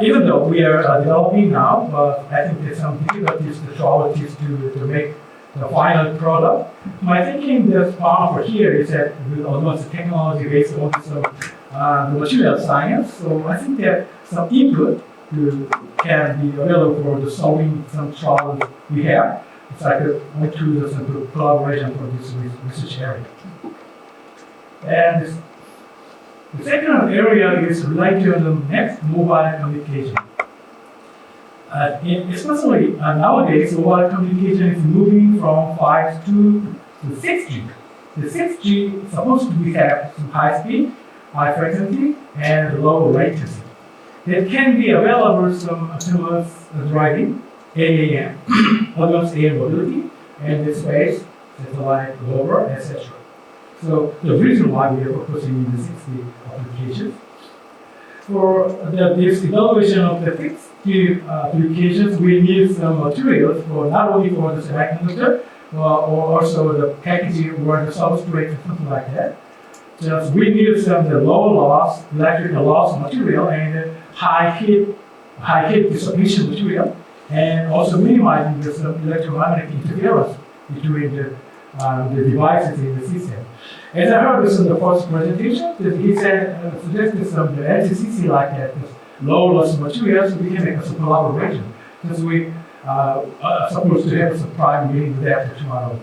Speaker 6: Even though we are developing now, I think there's some difficulties, the troubles to make the final product. My thinking that's powerful here is that with advanced technology based on some the material science, so I think that some input can be available for the solving some troubles we have. It's like a through some collaboration for this research area. And the second area is related to the next mobile communication. Especially nowadays, mobile communication is moving from 5 to 6G. The 6G is supposed to have some high speed, high frequency, and low latency. That can be available from autonomous driving, AAM, advanced air mobility, and the space, satellite, rover, etc. So the reason why we are focusing on the 6G applications. For this evaluation of the 6G applications, we need some materials for not only for the semiconductor, or also the packaging or the substrate or something like that. Just we need some the low loss, electrical loss material and high heat dissipation material, and also minimizing the electromagnetic interference between the devices in the system. As I heard this in the first presentation, he said suggested some the LTCC like that, low loss materials, we can make some collaboration because we are supposed to have some prime meeting with after tomorrow.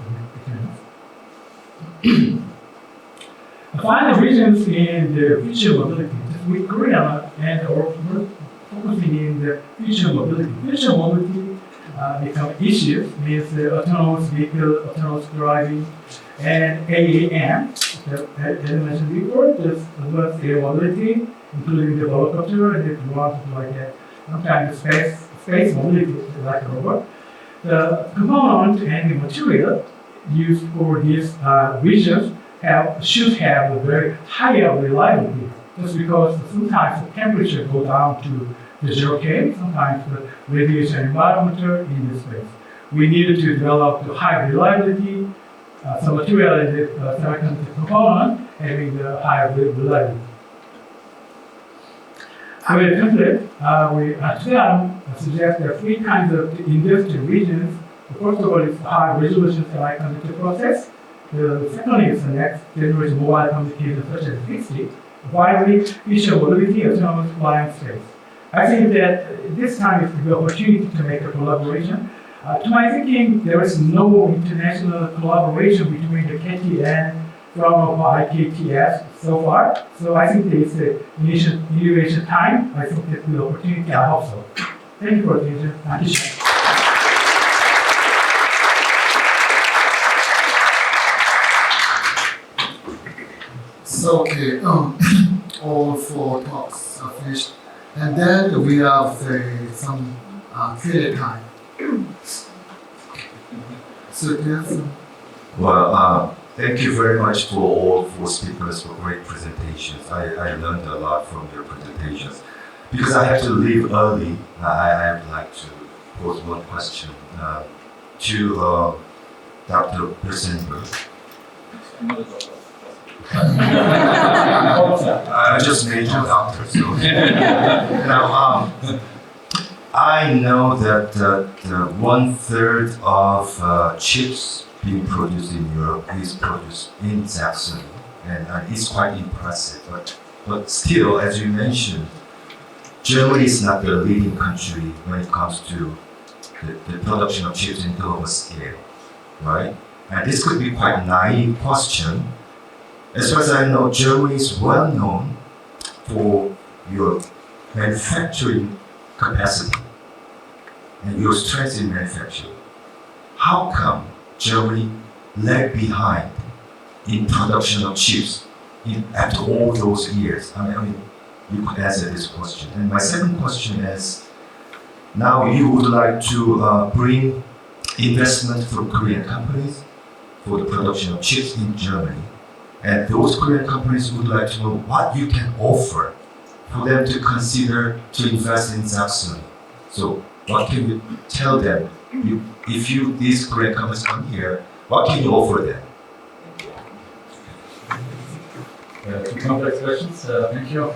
Speaker 6: The final regions in the future mobility. We Korea and we're focusing in the future mobility. Future mobility become issues means the autonomous vehicle, autonomous driving, and AAM. That I mentioned before, just advanced air mobility, including the helicopter and the drone, like that. Sometimes space mobility, like a robot. The component and the material used for these regions should have a very higher reliability. Just because sometimes the temperature goes down to the 0K, sometimes the radiation environment in the space. We needed to develop the high reliability, some material in the semiconductor component having the high reliability. I will complete. Today I suggest there are 3 kinds of industrial regions. The first of all is high resolution semiconductor process. The second is the next generation mobile communication such as 6G. Finally, future mobility, autonomous flying space. I think that this time is the opportunity to make a collaboration. To my thinking, there is no international collaboration between the KT and from IKTS so far. So I think it's the innovation time. I think that's the opportunity. I hope so. Thank you for attention. Thank you.
Speaker 1: So, okay, all 4 talks are finished. And then we have some Q&A time. So, yes.
Speaker 2: Well, thank you very much for all 4 speakers for great presentations. I learned a lot from your presentations. Because I have to leave early, I would like to pose one question to Dr. Bersenberg. I just made you a doctor, so. Now, I know that 1/3 of chips being produced in Europe is produced in Saxony, and it's quite impressive. But still, as you mentioned, Germany is not the leading country when it comes to the production of chips in global scale, right? And this could be quite a naive question. As far as I know, Germany is well known for your manufacturing capacity and your strength in manufacturing. How come Germany lagged behind in production of chips after all those years? I mean, you could answer this question. And my second question is, now you would like to bring investment from Korean companies for the production of chips in Germany. And those Korean companies would like to know what you can offer for them to consider to invest in Saxony. So what can you tell them? If these Korean companies come here, what can you offer them?
Speaker 5: Two complex questions, thank you.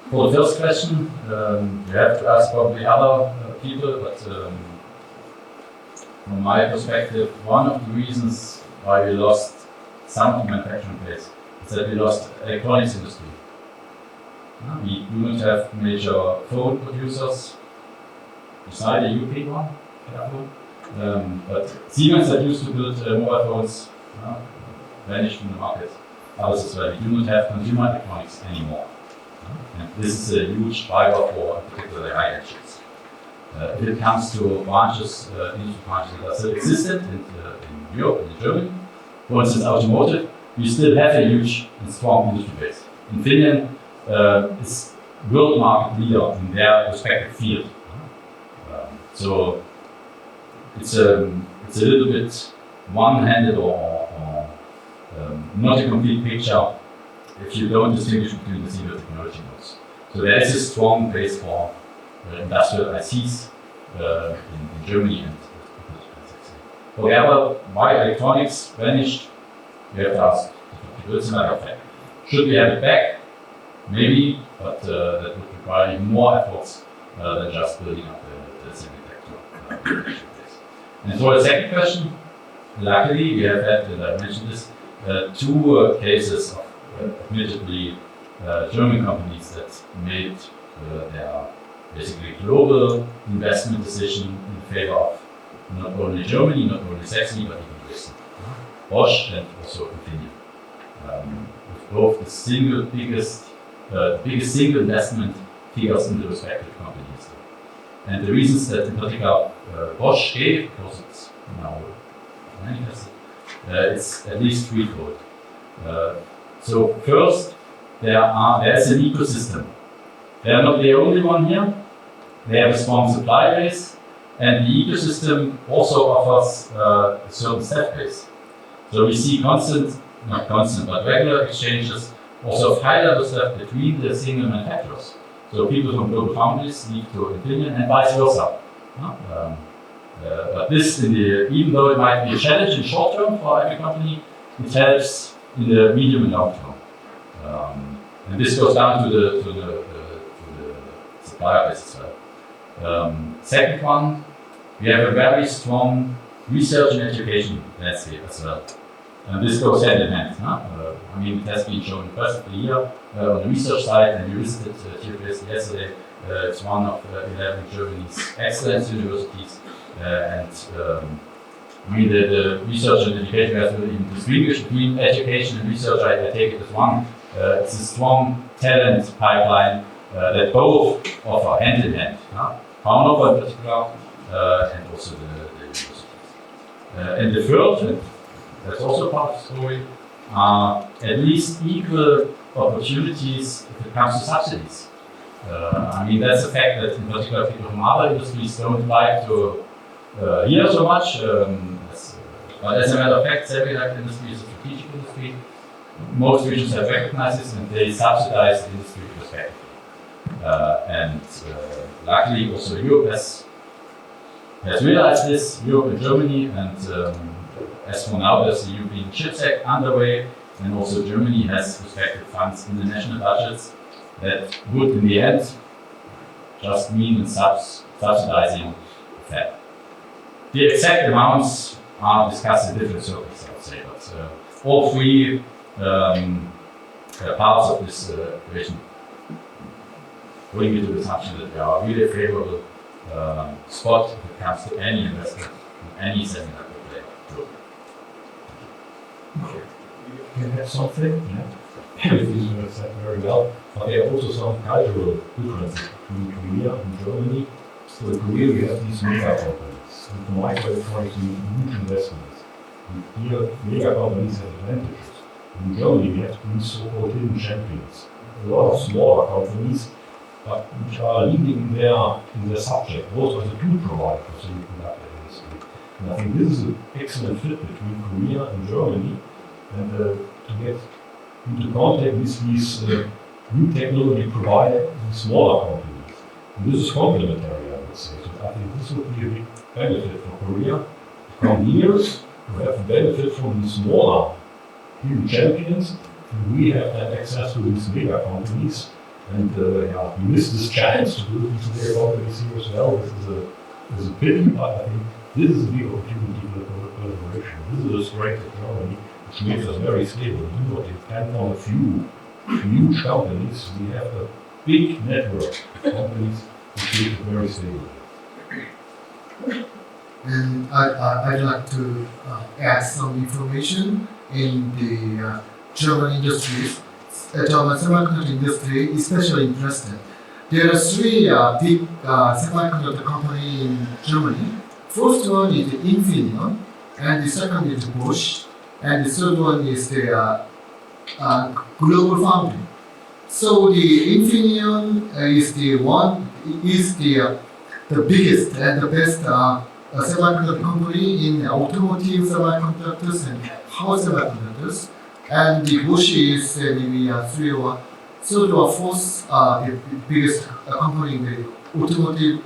Speaker 5: For the first question, you have to ask probably other people, but from my perspective, one of the reasons why we lost some of the manufacturing place is that we lost electronics industry. We do not have major phone producers, beside the UK one, but Siemens that used to build mobile phones vanished from the market. Others as well. We do not have consumer electronics anymore. And this is a huge driver for particularly high-end chips. If it comes to branches, industry branches that are still existent in Europe and in Germany, for instance automotive, we still have a huge and strong industry base. Infineon is world market leader in their respective field. So it's a little bit one-handed or not a complete picture if you don't distinguish between the single technology nodes. So there is a strong base for industrial ICs in Germany and however, why electronics vanished, you have to ask. It's a matter of fact. Should we have it back? Maybe, but that would require even more efforts than just building up the semiconductor. And for the second question, luckily we have had, and I mentioned this, two cases of admittedly German companies that made their basically global investment decision in favor of not only Germany, not only Saxony, but even Dresden. Bosch and also Infineon. With both the biggest single investment figures in the respective companies. And the reasons that in particular Bosch gave, because it's now manifested, it's at least threefold. So first, there's an ecosystem. They are not the only one here. They have a strong supply base, and the ecosystem also offers a certain staff base. So we see not constant, but regular exchanges also of high-level stuff between the single manufacturers. So people from global foundries lead to Infineon and vice versa. But this, even though it might be a challenge in short term for every company, it helps in the medium and long term. And this goes down to the supplier base as well. Second one, we have a very strong research and education landscape as well. And this goes hand in hand. I mean, it has been shown impressively here on the research side, and we visited TFS yesterday. It's one of 11 Germany's excellence universities. I mean, the research and education, we have to even distinguish between education and research. I take it as one. It's a strong talent pipeline that both offer hand in hand. Frauenhofer in particular, and also the universities. And the third, and that's also part of the story, are at least equal opportunities if it comes to subsidies. I mean, that's a fact that in particular people from other industries don't like to hear so much. But as a matter of fact, semiconductor industry is a strategic industry. Most regions have recognized this and they subsidize the industry respectively. Luckily also Europe has realized this, Europe and Germany, and as for now there's the European Chips Act underway, and also Germany has respective funds in the national budgets that would in the end just mean subsidizing the fab. The exact amounts are discussed in different circles, I would say, but all three parts of this equation bring me to the assumption that there are really favorable spot if it comes to any investment in any semiconductor player globally.
Speaker 4: Can I add something? Yeah. These were said very well, but there are also some cultural differences between Korea and Germany. So in Korea we have these mega companies, and the microelectronics need huge investments. And here, mega companies have advantages. In Germany we have these so-called hidden champions. A lot of smaller companies, but which are leading in their subject. Those are the tool providers for semiconductor industry. And I think this is an excellent fit between Korea and Germany, and to get into contact with these new technology providers, these smaller companies. And this is complementary, I would say. So I think this would be a big benefit for Korea to come here, to have a benefit from these smaller hidden champions, and we have that access to these mega companies. And we missed this chance to do these mega companies here as well. This is a pity, but I think this is a big opportunity for collaboration. This is a strength of Germany, which makes us very stable. We do not depend on a few huge companies. We have a big network of companies which make it very stable.
Speaker 1: And I'd like to add some information in the German industries. German semiconductor industry, especially interested. There are three big semiconductor companies in Germany. First one is Infineon, and the second is Bosch, and the third one is the Global Foundry. So the Infineon is the biggest and the best semiconductor company in automotive semiconductors and power semiconductors. And the Bosch is maybe third or fourth the biggest company in the automotive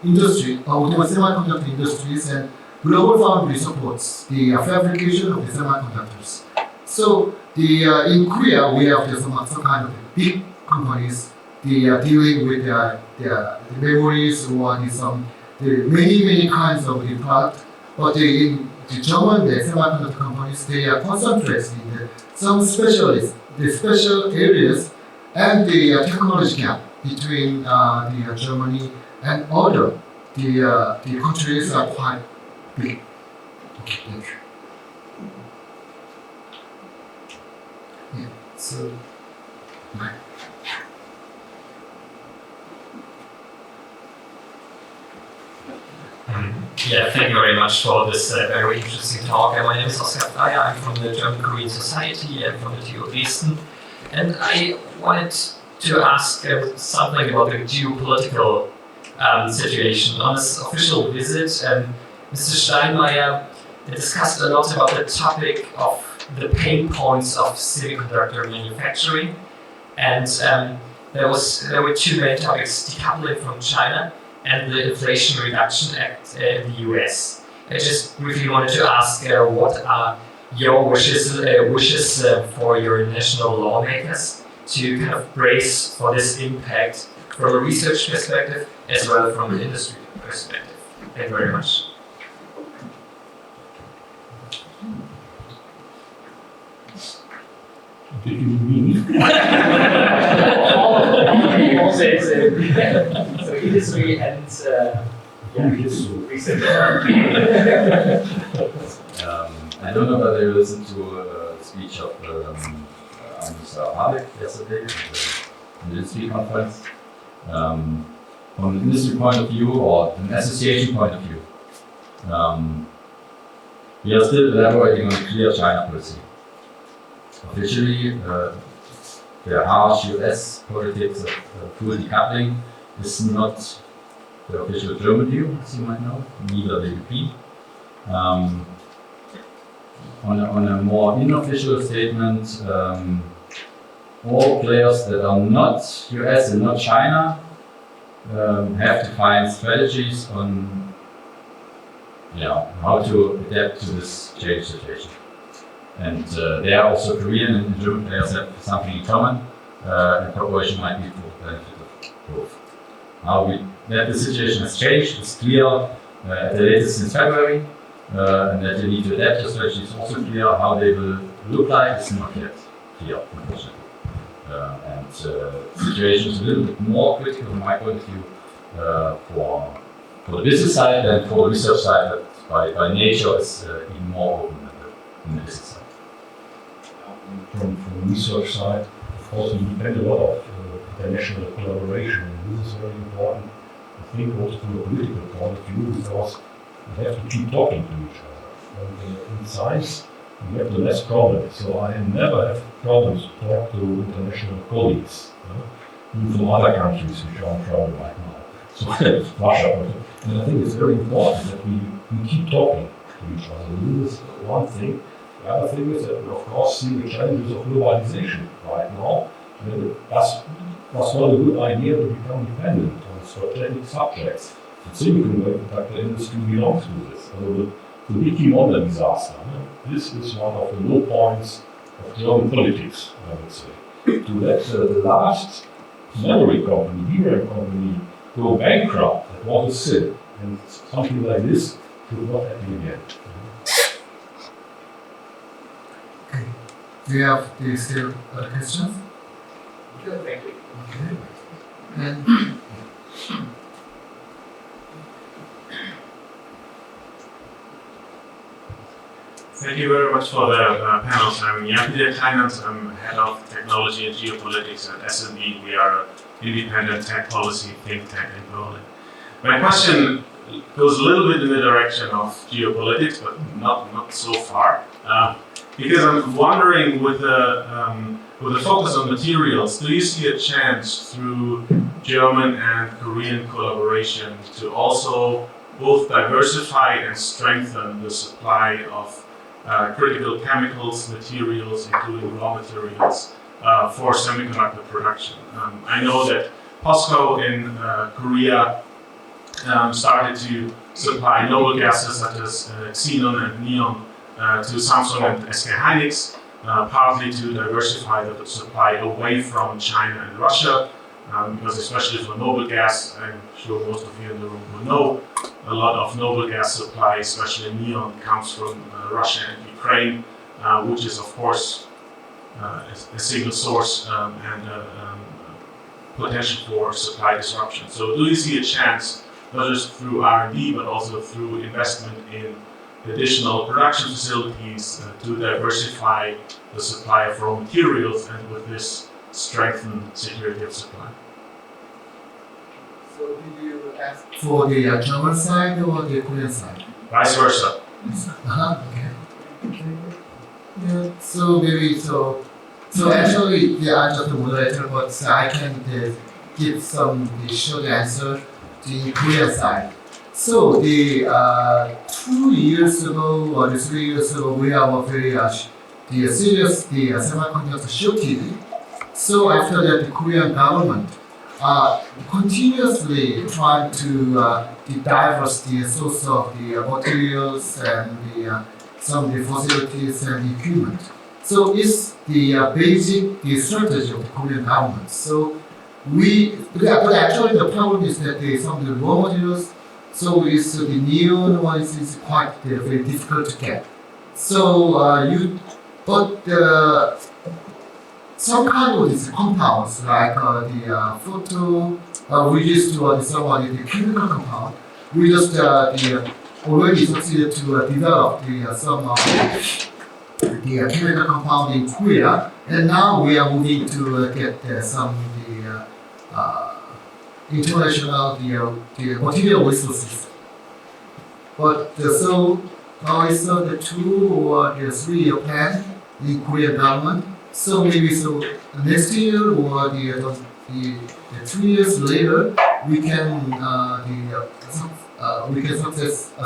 Speaker 1: industry, automotive semiconductor industries, and Global Foundry supports the fabrication of the semiconductors. So in Korea we have some kind of big companies dealing with the memories or the many kinds of the product, but in the German semiconductor companies, they are concentrated in some the special areas, and the technology gap between the Germany and other the countries are quite big. Okay, thank you. Yeah, so.
Speaker 7: Yeah, thank you very much for this very interesting talk. My name is Oscar Freyer. I'm from the German Korean Society and from the TU Dresden. And I wanted to ask something about the geopolitical situation. On this official visit, Mr. Steinmeier discussed a lot about the topic of the pain points of semiconductor manufacturing. And there were two main topics: decoupling from China and the Inflation Reduction Act in the US. I just briefly wanted to ask what are your wishes for your national lawmakers to kind of brace for this impact from a research perspective as well as from an industry perspective. Thank you very much.
Speaker 4: Did you mean?
Speaker 7: Also, so industry and research.
Speaker 5: I don't know whether you listened to a speech of Mr. Habeck yesterday at the industry conference. From an industry point of view or an association point of view, we are still elaborating on a clear China policy. Officially, the harsh US politics of full decoupling is not the official German view, as you might know, neither the European. On a more unofficial statement, all players that are not US and not China have to find strategies on how to adapt to this changed situation. And there are also Korean and German players have something in common, and cooperation might be for the benefit of both. How that the situation has changed is clear at the latest in February, and that they need to adapt the strategy is also clear. How they will look like is not yet clear, unfortunately. And the situation is a little bit more critical from my point of view for the business side than for the research side, that by nature is even more open than the business side.
Speaker 4: From the research side, of course, we depend a lot of international collaboration, and this is very important, I think, also from a political point of view, because we have to keep talking to each other. And in science, we have the less problems, so I never have problems to talk to international colleagues, even from other countries which are in trouble right now. So Russia, and I think it's very important that we keep talking to each other. This is one thing. The other thing is that we, of course, see the challenges of globalization right now. And that's not a good idea to become dependent on strategic subjects. The semiconductor industry belongs to this. So the Wiki Model disaster, this is one of the low points of German politics, I would say. To let the last memory company, DRAM company, go bankrupt, that was a sin. And something like this should not happen again.
Speaker 1: Okay. Do you have still other questions?
Speaker 7: Thank you.
Speaker 1: Okay. And
Speaker 8: Thank you very much for the panels. I'm Jan-Peter Kleinert. I'm Head of Technology and Geopolitics at SNB. We are an independent tech policy think tank in Berlin. My question goes a little bit in the direction of geopolitics, but not so far. Because I'm wondering, with the focus on materials, do you see a chance through German and Korean collaboration to also both diversify and strengthen the supply of critical chemicals, materials, including raw materials, for semiconductor production? I know that POSCO in Korea started to supply noble gases such as xenon and neon to Samsung and SK Hynix, partly to diversify the supply away from China and Russia, because especially for noble gas, I'm sure most of you in the room will know, a lot of noble gas supply, especially neon, comes from Russia and Ukraine, which is of course a single source and potential for supply disruption. So do you see a chance, not just through R&D, but also through investment in additional production facilities to diversify the supply of raw materials, and with this strengthen security of supply?
Speaker 1: so did you ask for the German side or the Korean side?
Speaker 8: Vice versa.
Speaker 1: Okay. Yeah, so maybe so actually, I'm just a moderator, but I can give some the short answer to the Korean side. So the 2 years ago or 3 years ago, we have a very serious semiconductor shortage. So after that, the Korean government continuously trying to diversify the source of the materials and some of the facilities and equipment. So it's the basic strategy of the Korean government. So but actually the problem is that some of the raw materials, so it's the neon one is quite very difficult to get. So some kind of these compounds like the photo, we used to the chemical compound. We just already succeeded to develop some of the chemical compound in Korea, and now we are moving to get some international the material resources. But so now it's the 2 or the 3 year plan in Korean government. So maybe so next year or the 2 years later, we can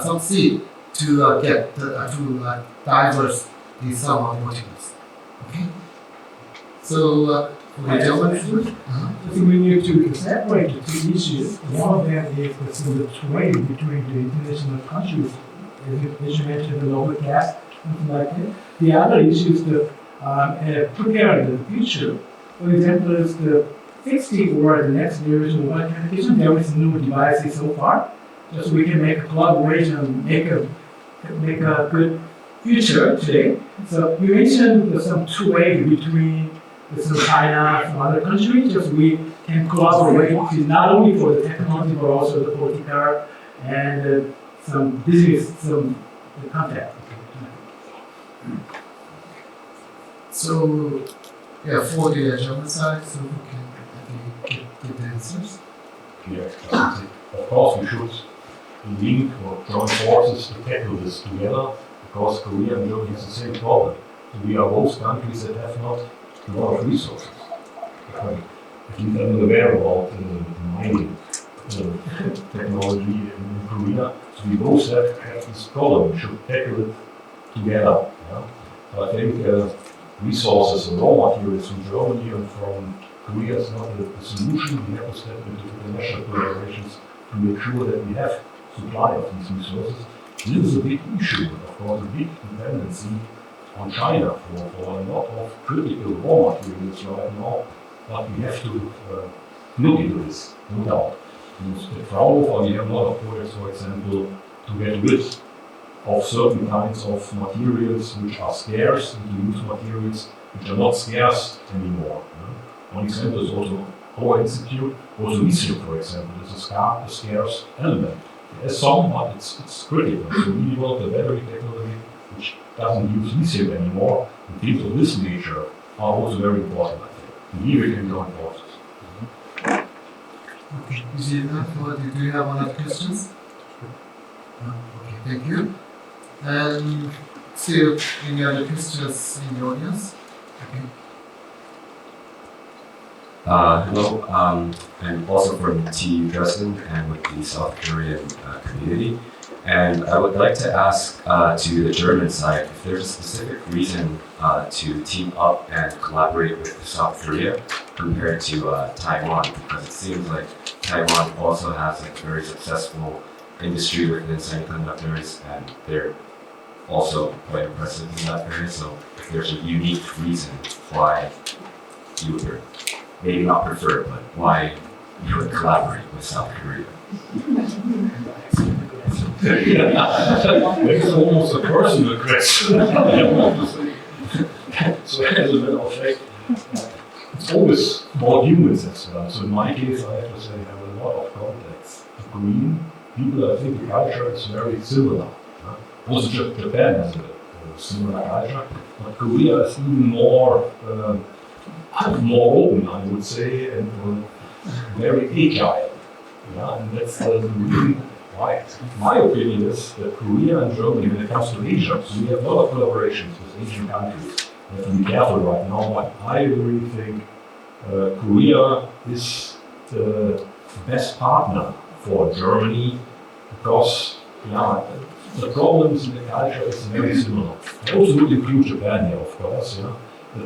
Speaker 1: succeed to get to diverse the some of the materials. Okay. So for the German food,
Speaker 6: I think we need to separate the two issues. One of them is the trade between the international countries, as you mentioned, the noble gas, something like that. The other issue is the preparing the future. For example, is the 60 or the next generation mobile communication. There is no devices so far, just we can make a collaboration, make a good future today. So you mentioned some trade between from China, from other countries, just we can collaborate not only for the technology but also the political and some business, some contact.
Speaker 1: So, yeah, for the German side, so we can get the answers.
Speaker 4: Yeah, of course we should link or join forces to tackle this together, because Korea and Germany has the same problem. We are both countries that have not a lot of resources. If you are aware about mining technology in Korea, so we both have this problem. We should tackle it together. Yeah? So I think resources and raw materials from Germany and from Korea is not the solution. We have to step into international collaborations to make sure that we have supply of these resources. This is a big issue, of course, a big dependency on China for a lot of critical raw materials right now, but we have to look into this, no doubt. At Fraunhofer, we have a lot of projects, for example, to get rid of certain kinds of materials which are scarce, and to use materials which are not scarce anymore. One example is also our institute, also lithium, for example, is a scarce element. There's some, but it's critical. So we developed a battery technology which doesn't use lithium anymore, and things of this nature are also very important, I think. And here we can join forces.
Speaker 1: Okay, is it enough? Or do you have other questions? No? Okay, thank you. And still, any other questions in the audience? Okay.
Speaker 9: Hello, I'm also from TU Dresden and with the South Korean community. And I would like to ask to the German side if there's a specific reason to team up and collaborate with South Korea compared to Taiwan, because it seems like Taiwan also has a very successful industry within semiconductors and they're also quite impressive in that area. So if there's a unique reason why you would maybe not prefer, but why you would collaborate with South Korea.
Speaker 4: That's almost a personal question. So as a matter of fact, it's always about humans as well. So in my case, I have to say I have a lot of contacts with Korean people. I think the culture is very similar. Also Japan has a similar culture, but Korea is even more open, I would say, and very agile. Yeah, and that's the reason why. My opinion is that Korea and Germany, when it comes to Asia, so we have a lot of collaborations with Asian countries. We have to be careful right now, but I really think Korea is the best partner for Germany because, the problems in the culture is very similar. I also would include Japan here, of course. Yeah.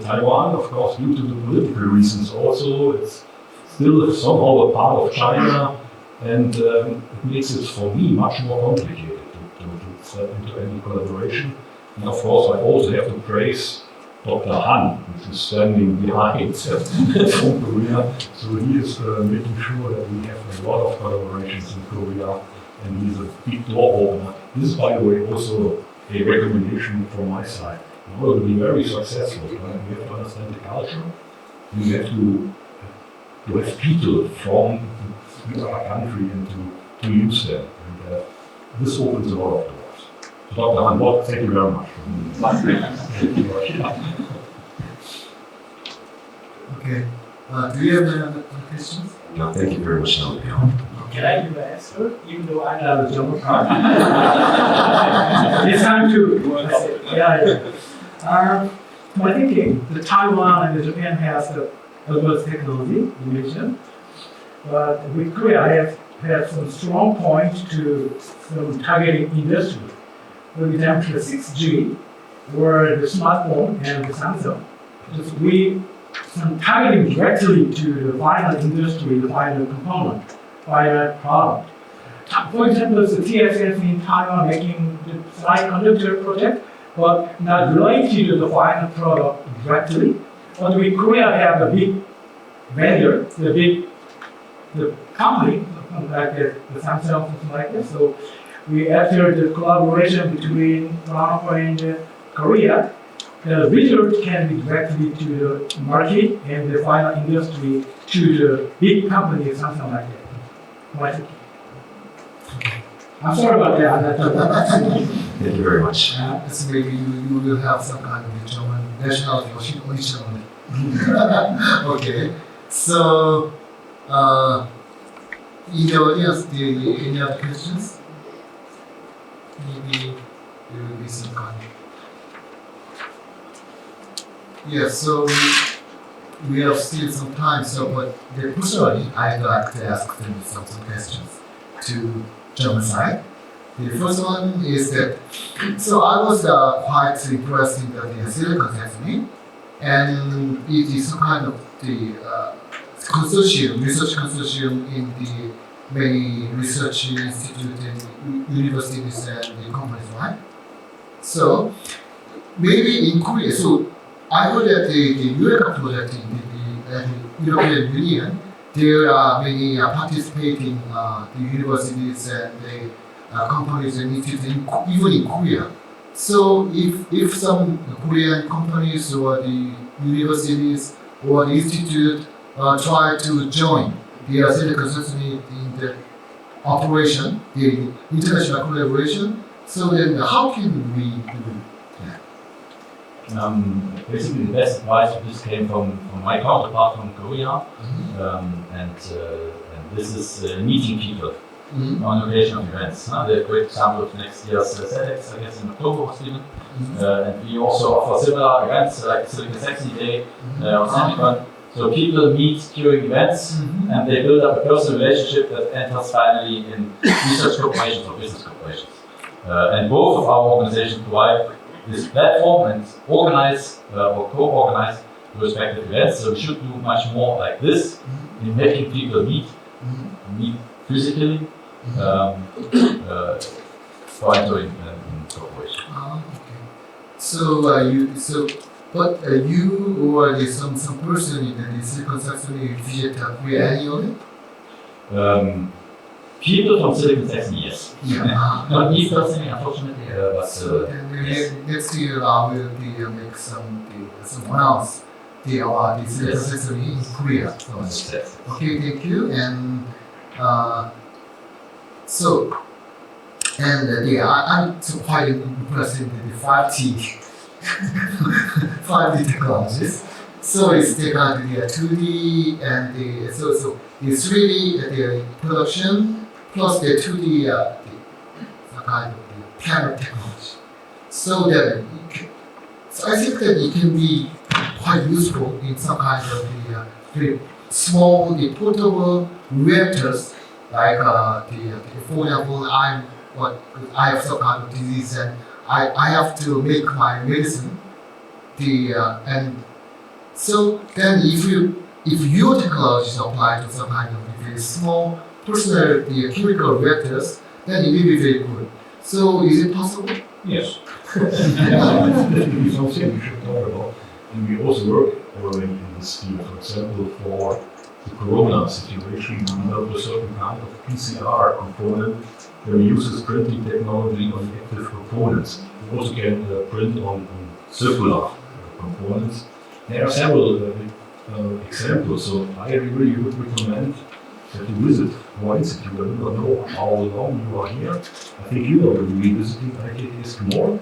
Speaker 4: Taiwan, of course, due to the political reasons also, it's still somehow a part of China, and it makes it, for me, much more complicated to step into any collaboration. And of course, I also have to praise Dr. Han, which is standing behind from Korea. So he is making sure that we have a lot of collaborations in Korea, and he's a big door opener. This is, by the way, also a recommendation from my side. In order to be very successful, we have to understand the culture. We have to have people from the other country and to use them. And this opens a lot of doors. So Dr. Han, thank you very much.
Speaker 1: Okay. Do you have any other questions?
Speaker 9: No, thank you very much, Naomi.
Speaker 6: Can I give an answer, even though I'm not a German part? It's time to. My thinking, the Taiwan and the Japan has the advanced technology, you mentioned, but with Korea, I have had some strong points to some targeting industry. For example, the 6G, or the smartphone and the Samsung. Just we targeting directly to the final industry, the final component, final product. For example, the TSS in Taiwan making the semiconductor project, but not related to the final product directly. But we Korea have the big vendor, the company, like the Samsung, something like that. So we, after the collaboration between Fraunhofer and Korea, the result can be directly to the market and the final industry to the big companies, something like that. Right. I'm sorry about that.
Speaker 9: Thank you very much.
Speaker 1: So maybe you will have some kind of German nationality or only German. Okay. So, in the audience, any other questions? Maybe there will be some kind of. Yes, so we have still some time, so but personally, I'd like to ask them some questions to German side. The first one is that, so I was quite impressed in the silicon technique, and it is kind of the consortium, research consortium in the many research institutes and universities and the companies, right? So maybe in Korea, so I heard that the Eureka project in the European Union, there are many participating the universities and the companies and institutes, even in Korea. So if some Korean companies or the universities or the institute try to join the silicon society in the operation, the international collaboration, so then how can we do
Speaker 5: Basically, the best advice for this came from my counterpart from Korea, and this is meeting people on occasion of events. The great example of next year's SEDEX, I guess in October was given, and we also offer similar events like Silicon Saxony Day or SemiCon. So people meet during events and they build up a personal relationship that enters finally in research corporations or business corporations. And both of our organizations provide this platform and organize or co-organize the respective events. So we should do much more like this in making people meet physically for entering corporation.
Speaker 1: Okay. So you or some person in the Silicon Saxony visit Korea annually?
Speaker 5: People from Silicon Saxony, yes.
Speaker 1: Yeah.
Speaker 5: Not me personally, unfortunately, but
Speaker 1: so then next year will be make someone else the Silicon Saxony in Korea. So, okay, thank you. And I'm so quite impressed in the 5T 5D technologies. So it's the kind of the 2D and the the 3D the production plus the 2D the kind of the camera technology. So that I think that it can be quite useful in some kind of the very small the portable reactors like for example I have some kind of disease and I have to make my medicine and so then if your technology is applied to some kind of very small personal chemical reactors, then it will be very good. So is it possible?
Speaker 4: Yes. Definitely something we should talk about. And we also work already in this field, for example, for the corona situation, we developed a certain kind of PCR component where we use this printing technology on active components. We also can print on circular components. There are several examples, so I really would recommend that you visit our institute. I do not know how long you are here. I think you will be visiting IKTS tomorrow.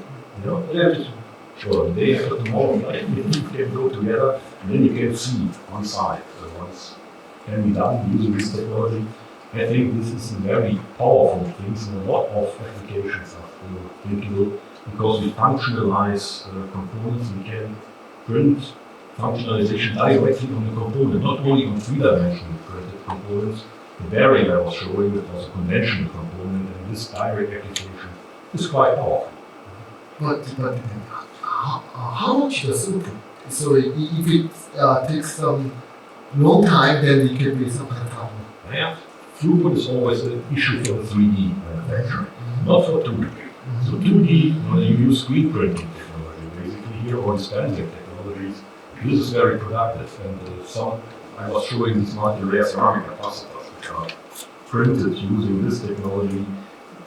Speaker 4: Sure, the day after tomorrow, you can go together and then you can see on site what can be done using this technology. I think this is a very powerful thing, and a lot of applications are applicable because we functionalize components. We can print functionalization directly on the component, not only on three-dimensional printed components. The barrier I was showing that was a conventional component, and this direct application is quite powerful.
Speaker 1: But how much does it take? So if it takes some long time, then it can be some kind of problem.
Speaker 4: Yeah. Throughput is always an issue for the 3D manufacturing, not for 2D. So 2D, when you use screen printing technology, basically here, or dispensing technologies, this is very productive. And I was showing these multi-layer ceramic capacitors, which are printed using this technology.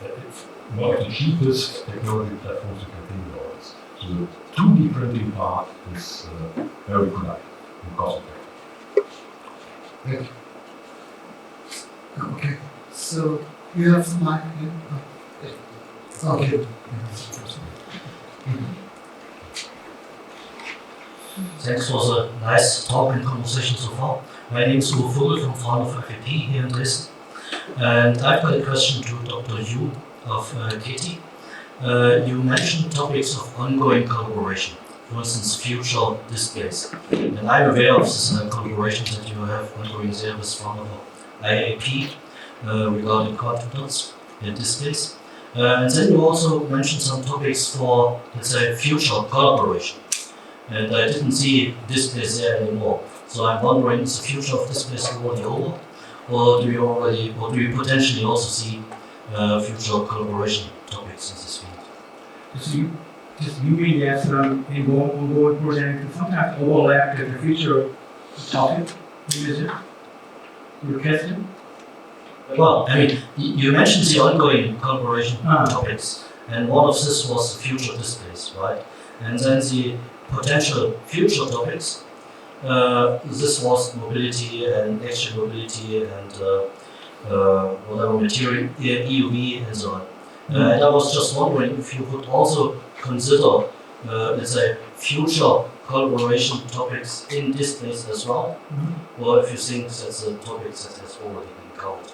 Speaker 4: It's one of the cheapest technology platforms you can think of. the 2D printing part is very productive and cost effective.
Speaker 1: Thank you. Okay, so you have some mic here? Okay.
Speaker 10: Thanks for the nice talk and conversation so far. My name is Uwe Vogel from Fraunhofer FAP here in Dresden. And I've got a question to Dr. Yu of KT. You mentioned topics of ongoing collaboration, for instance, future displays. And I'm aware of this collaboration that you have ongoing there with Fraunhofer IAP regarding quantum dots and displays. And then you also mentioned some topics for, let's say, future collaboration. And I didn't see displays there anymore. So I'm wondering, is the future of displays already over? Or do you potentially also see future collaboration topics in this field?
Speaker 6: You mean there's some ongoing projects sometimes overlap with the future topic? Is it your question?
Speaker 10: Well, I mean, you mentioned the ongoing collaboration topics, and one of this was the future displays, right? And then the potential future topics, this was mobility and action mobility and whatever material, EUV and so on. And I was just wondering if you would also consider, let's say, future collaboration topics in displays as well, or if you think that's a topic that has already been covered.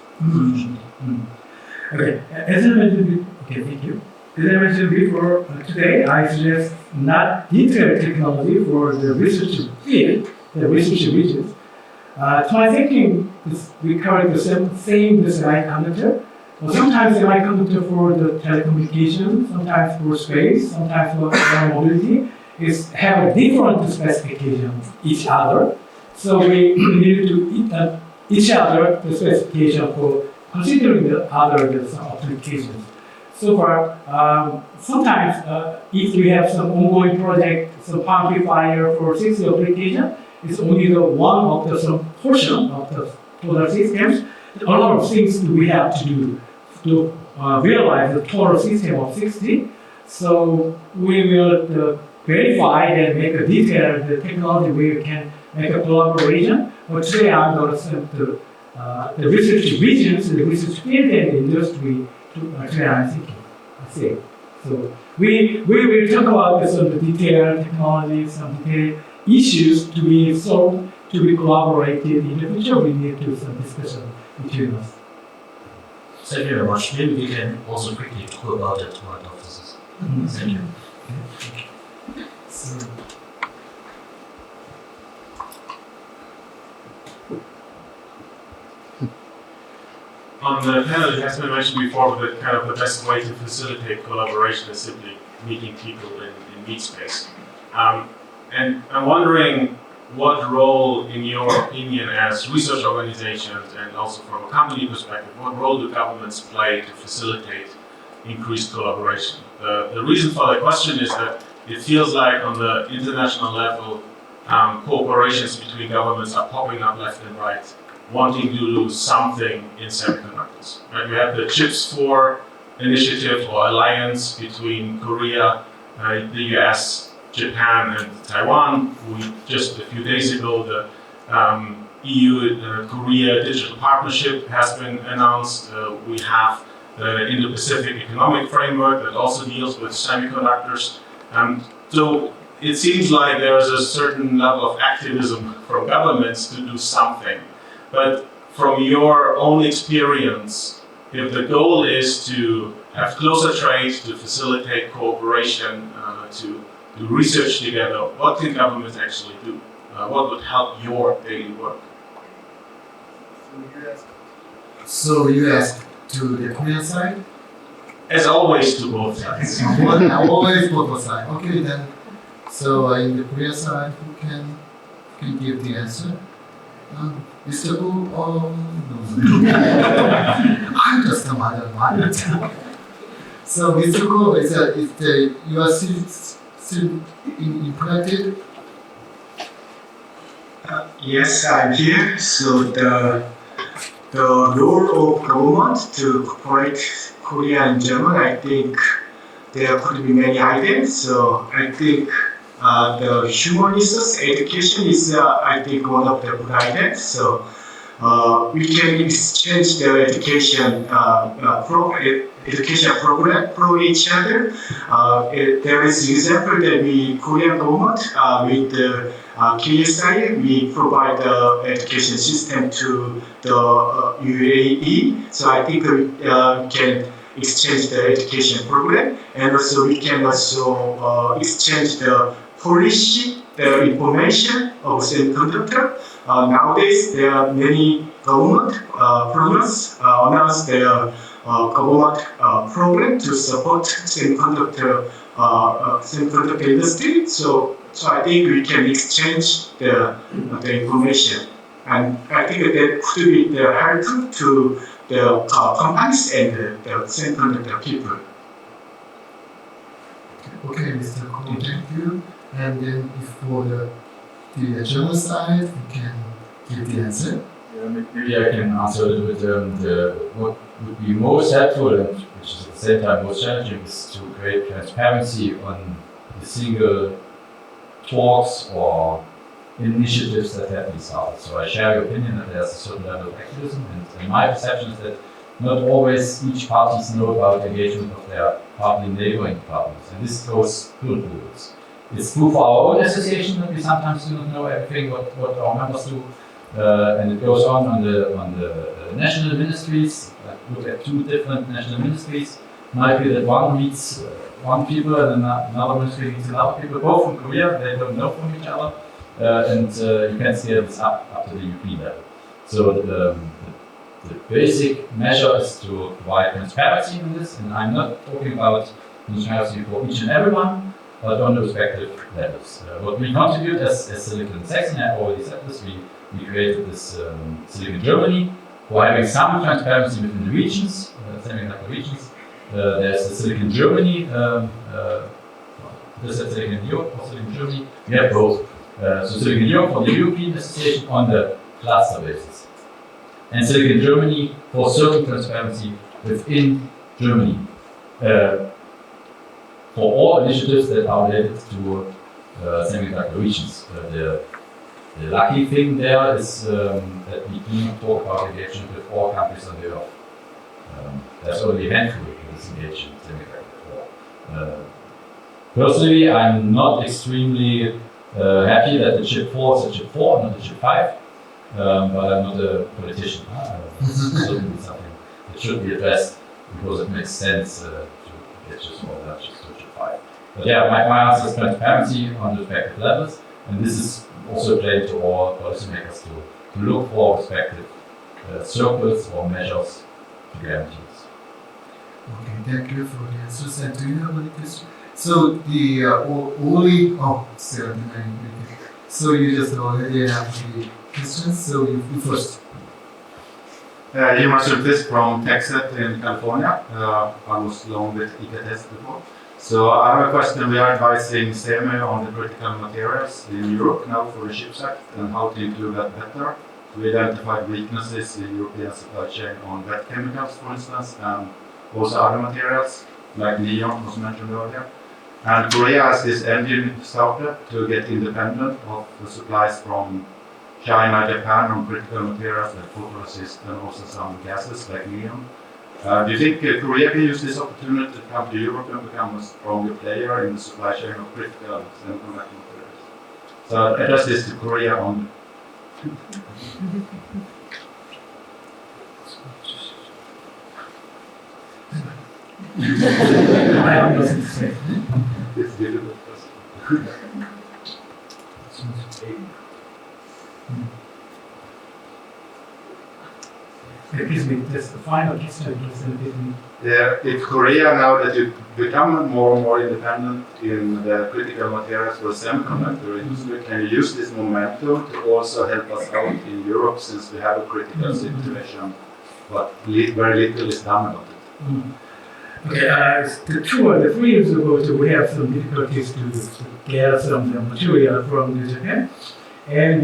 Speaker 6: Okay, as I mentioned, thank you. As I mentioned before, today I suggest not detailed technology for the research field, the research regions. To my thinking, we cover the same semiconductor. Well, sometimes semiconductor for the telecommunications, sometimes for space, sometimes for air mobility, have a different specification each other. So we need to each other the specification for considering the other applications. So far, sometimes if we have some ongoing project, some amplifier for 6 application, it's only the one of the some portion of the total systems. A lot of things we have to do to realize the total system of 60. So we will verify and make a detailed technology we can make a collaboration. But today I'm going to send the research regions, the research field and industry to today I'm thinking. So we will talk about some detailed technologies, some detailed issues to be solved, to be collaborated in the future. We need to some discussion between us.
Speaker 10: Thank you very much. Maybe we can also quickly talk about it right after this. Thank you.
Speaker 1: So,
Speaker 8: on the panel, it has been mentioned before that kind of the best way to facilitate collaboration is simply meeting people in meet space. And I'm wondering what role, in your opinion, as research organizations and also from a company perspective, what role do governments play to facilitate increased collaboration? The reason for the question is that it feels like on the international level, cooperations between governments are popping up left and right, wanting to do something in semiconductors. Right? We have the Chips 4 initiative or alliance between Korea, the US, Japan and Taiwan. We just a few days ago, the EU-Korea digital partnership has been announced. We have the Indo-Pacific Economic Framework that also deals with semiconductors. So it seems like there is a certain level of activism from governments to do something. But from your own experience, if the goal is to have closer trade, to facilitate cooperation, to do research together, what can governments actually do? What would help your daily work?
Speaker 1: so you asked to the Korean side?
Speaker 8: As always, to both sides.
Speaker 1: Always both sides. Okay then. So in the Korean side, who can give the answer? Mr. Wu? No. I'm just a mother. So Mr. Wu, you are still implanted?
Speaker 3: Yes, I'm here. So the role of government to cooperate Korea and German, I think there could be many ideas. So I think the human resource education is, I think, one of the good ideas. So we can exchange the education program for each other. There is example that we Korean government with the KSI, we provide the education system to the UAE. So I think we can exchange the education program, and also we can also exchange the policy, the information of semiconductor. Nowadays, there are many government programs announce their government program to support semiconductor industry. So I think we can exchange the information, and I think that could be the helpful to the companies and the semiconductor people.
Speaker 1: Okay, Mr. Ko, thank you. And then for the German side, we can give the answer.
Speaker 5: Yeah, maybe I can answer a little bit. What would be most helpful, and which is at the same time most challenging, is to create transparency on the single talks or initiatives that have been started. So I share your opinion that there's a certain level of activism, and my perception is that not always each parties know about the engagement of their partly neighboring partners, and this goes through rules. It's true for our own association that we sometimes do not know everything what our members do, and it goes on the national ministries. Look at 2 different national ministries. Might be that one meets one people and another ministry meets another people, both from Korea. They don't know from each other, and you can scale this up to the European level. So the basic measure is to provide transparency in this, and I'm not talking about transparency for each and everyone, but on the respective levels. What we contribute as Silicon Saxony, I already said this, we created this Silicon Germany for having some transparency within the regions, semiconductor regions. There's the Silicon Germany, this is Silicon Europe or Silicon Germany. We have both. So Silicon Europe for the European Association on the cluster basis, and Silicon Germany for certain transparency within Germany. For all initiatives that are related to semiconductor regions. The lucky thing there is that we do not talk about engagement with all countries on the earth. There's only a handful that is engaged in semiconductor. Personally, I'm not extremely happy that the chip 4 is a chip 4, not a chip 5, but I'm not a politician. It's certainly something that should be addressed because it makes sense to get just all that just to chip 5. But yeah, my answer is transparency on the respective levels, and this is also plain to all policymakers to look for respective circles or measures to guarantee this.
Speaker 1: Okay, thank you for the answers. And do you have any questions? So the only so you just already have the questions. So you first.
Speaker 11: Jonas Ulfis from Texas in California. I was along with IKTS before. So I have a question. We are advising SEMI on the critical materials in Europe now for the CHIPS Act and how to include that better. We identified weaknesses in European supply chain on wet chemicals, for instance, and also other materials like neon was mentioned earlier. And Korea has this engine started to get independent of the supplies from China, Japan on critical materials like photoresist and also some gases like neon. Do you think Korea can use this opportunity to come to Europe and become a stronger player in the supply chain of critical semiconductor materials? So address this to Korea on.
Speaker 6: I have nothing to say.
Speaker 11: It's difficult.
Speaker 6: Excuse me, just the final question.
Speaker 11: If Korea, now that you become more and more independent in the critical materials for the semiconductor industry, can you use this momentum to also help us out in Europe, since we have a critical situation, but very little is done about it?
Speaker 6: Okay, the 2 or 3 years ago, we have some difficulties to get some material from Japan, and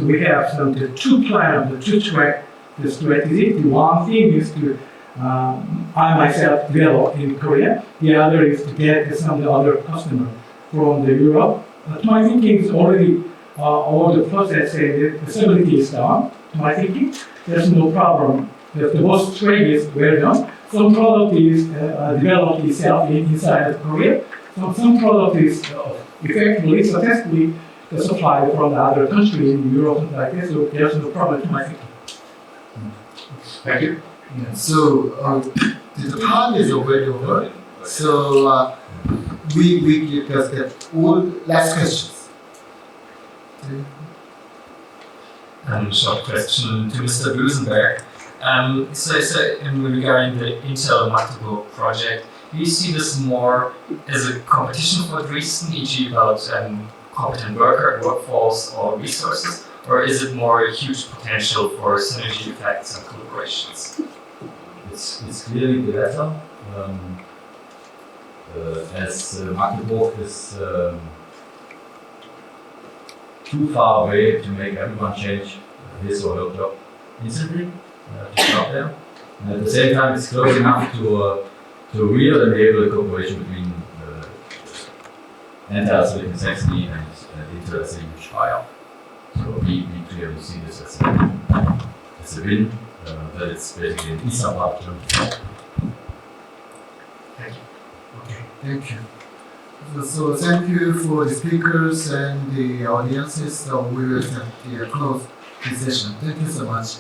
Speaker 6: we have the 2 plan, the 2 track. The strategy. The one thing is to I myself developed in Korea. The other is to get some of the other customers from the Europe. To my thinking, is already all the process and the stability is done. To my thinking, there's no problem. The most trade is well done. Some product is developed itself inside of Korea. Some product is effectively, successfully supplied from the other country in Europe like this. So there's no problem to my thinking.
Speaker 11: Thank you.
Speaker 1: Yeah, so the time is already over. So we give us the all last questions.
Speaker 7: Short question to Mr. Busenberg. So regarding the Intel Magdeburg project, do you see this more as a competition for Dresden, e.g. about competent workforce or resources, or is it more a huge potential for synergy effects and collaborations?
Speaker 5: It's clearly the latter. As Magdeburg is too far away to make everyone change his or her job instantly to stop there. And at the same time, it's close enough to real enable cooperation between Intel Silicon Saxony and Intel as a huge buyer. So we clearly see this as a win, that it's basically an eastern part of Germany.
Speaker 7: Thank you.
Speaker 1: Okay, thank you. So thank you for the speakers and the audiences. So we will close this session. Thank you so much.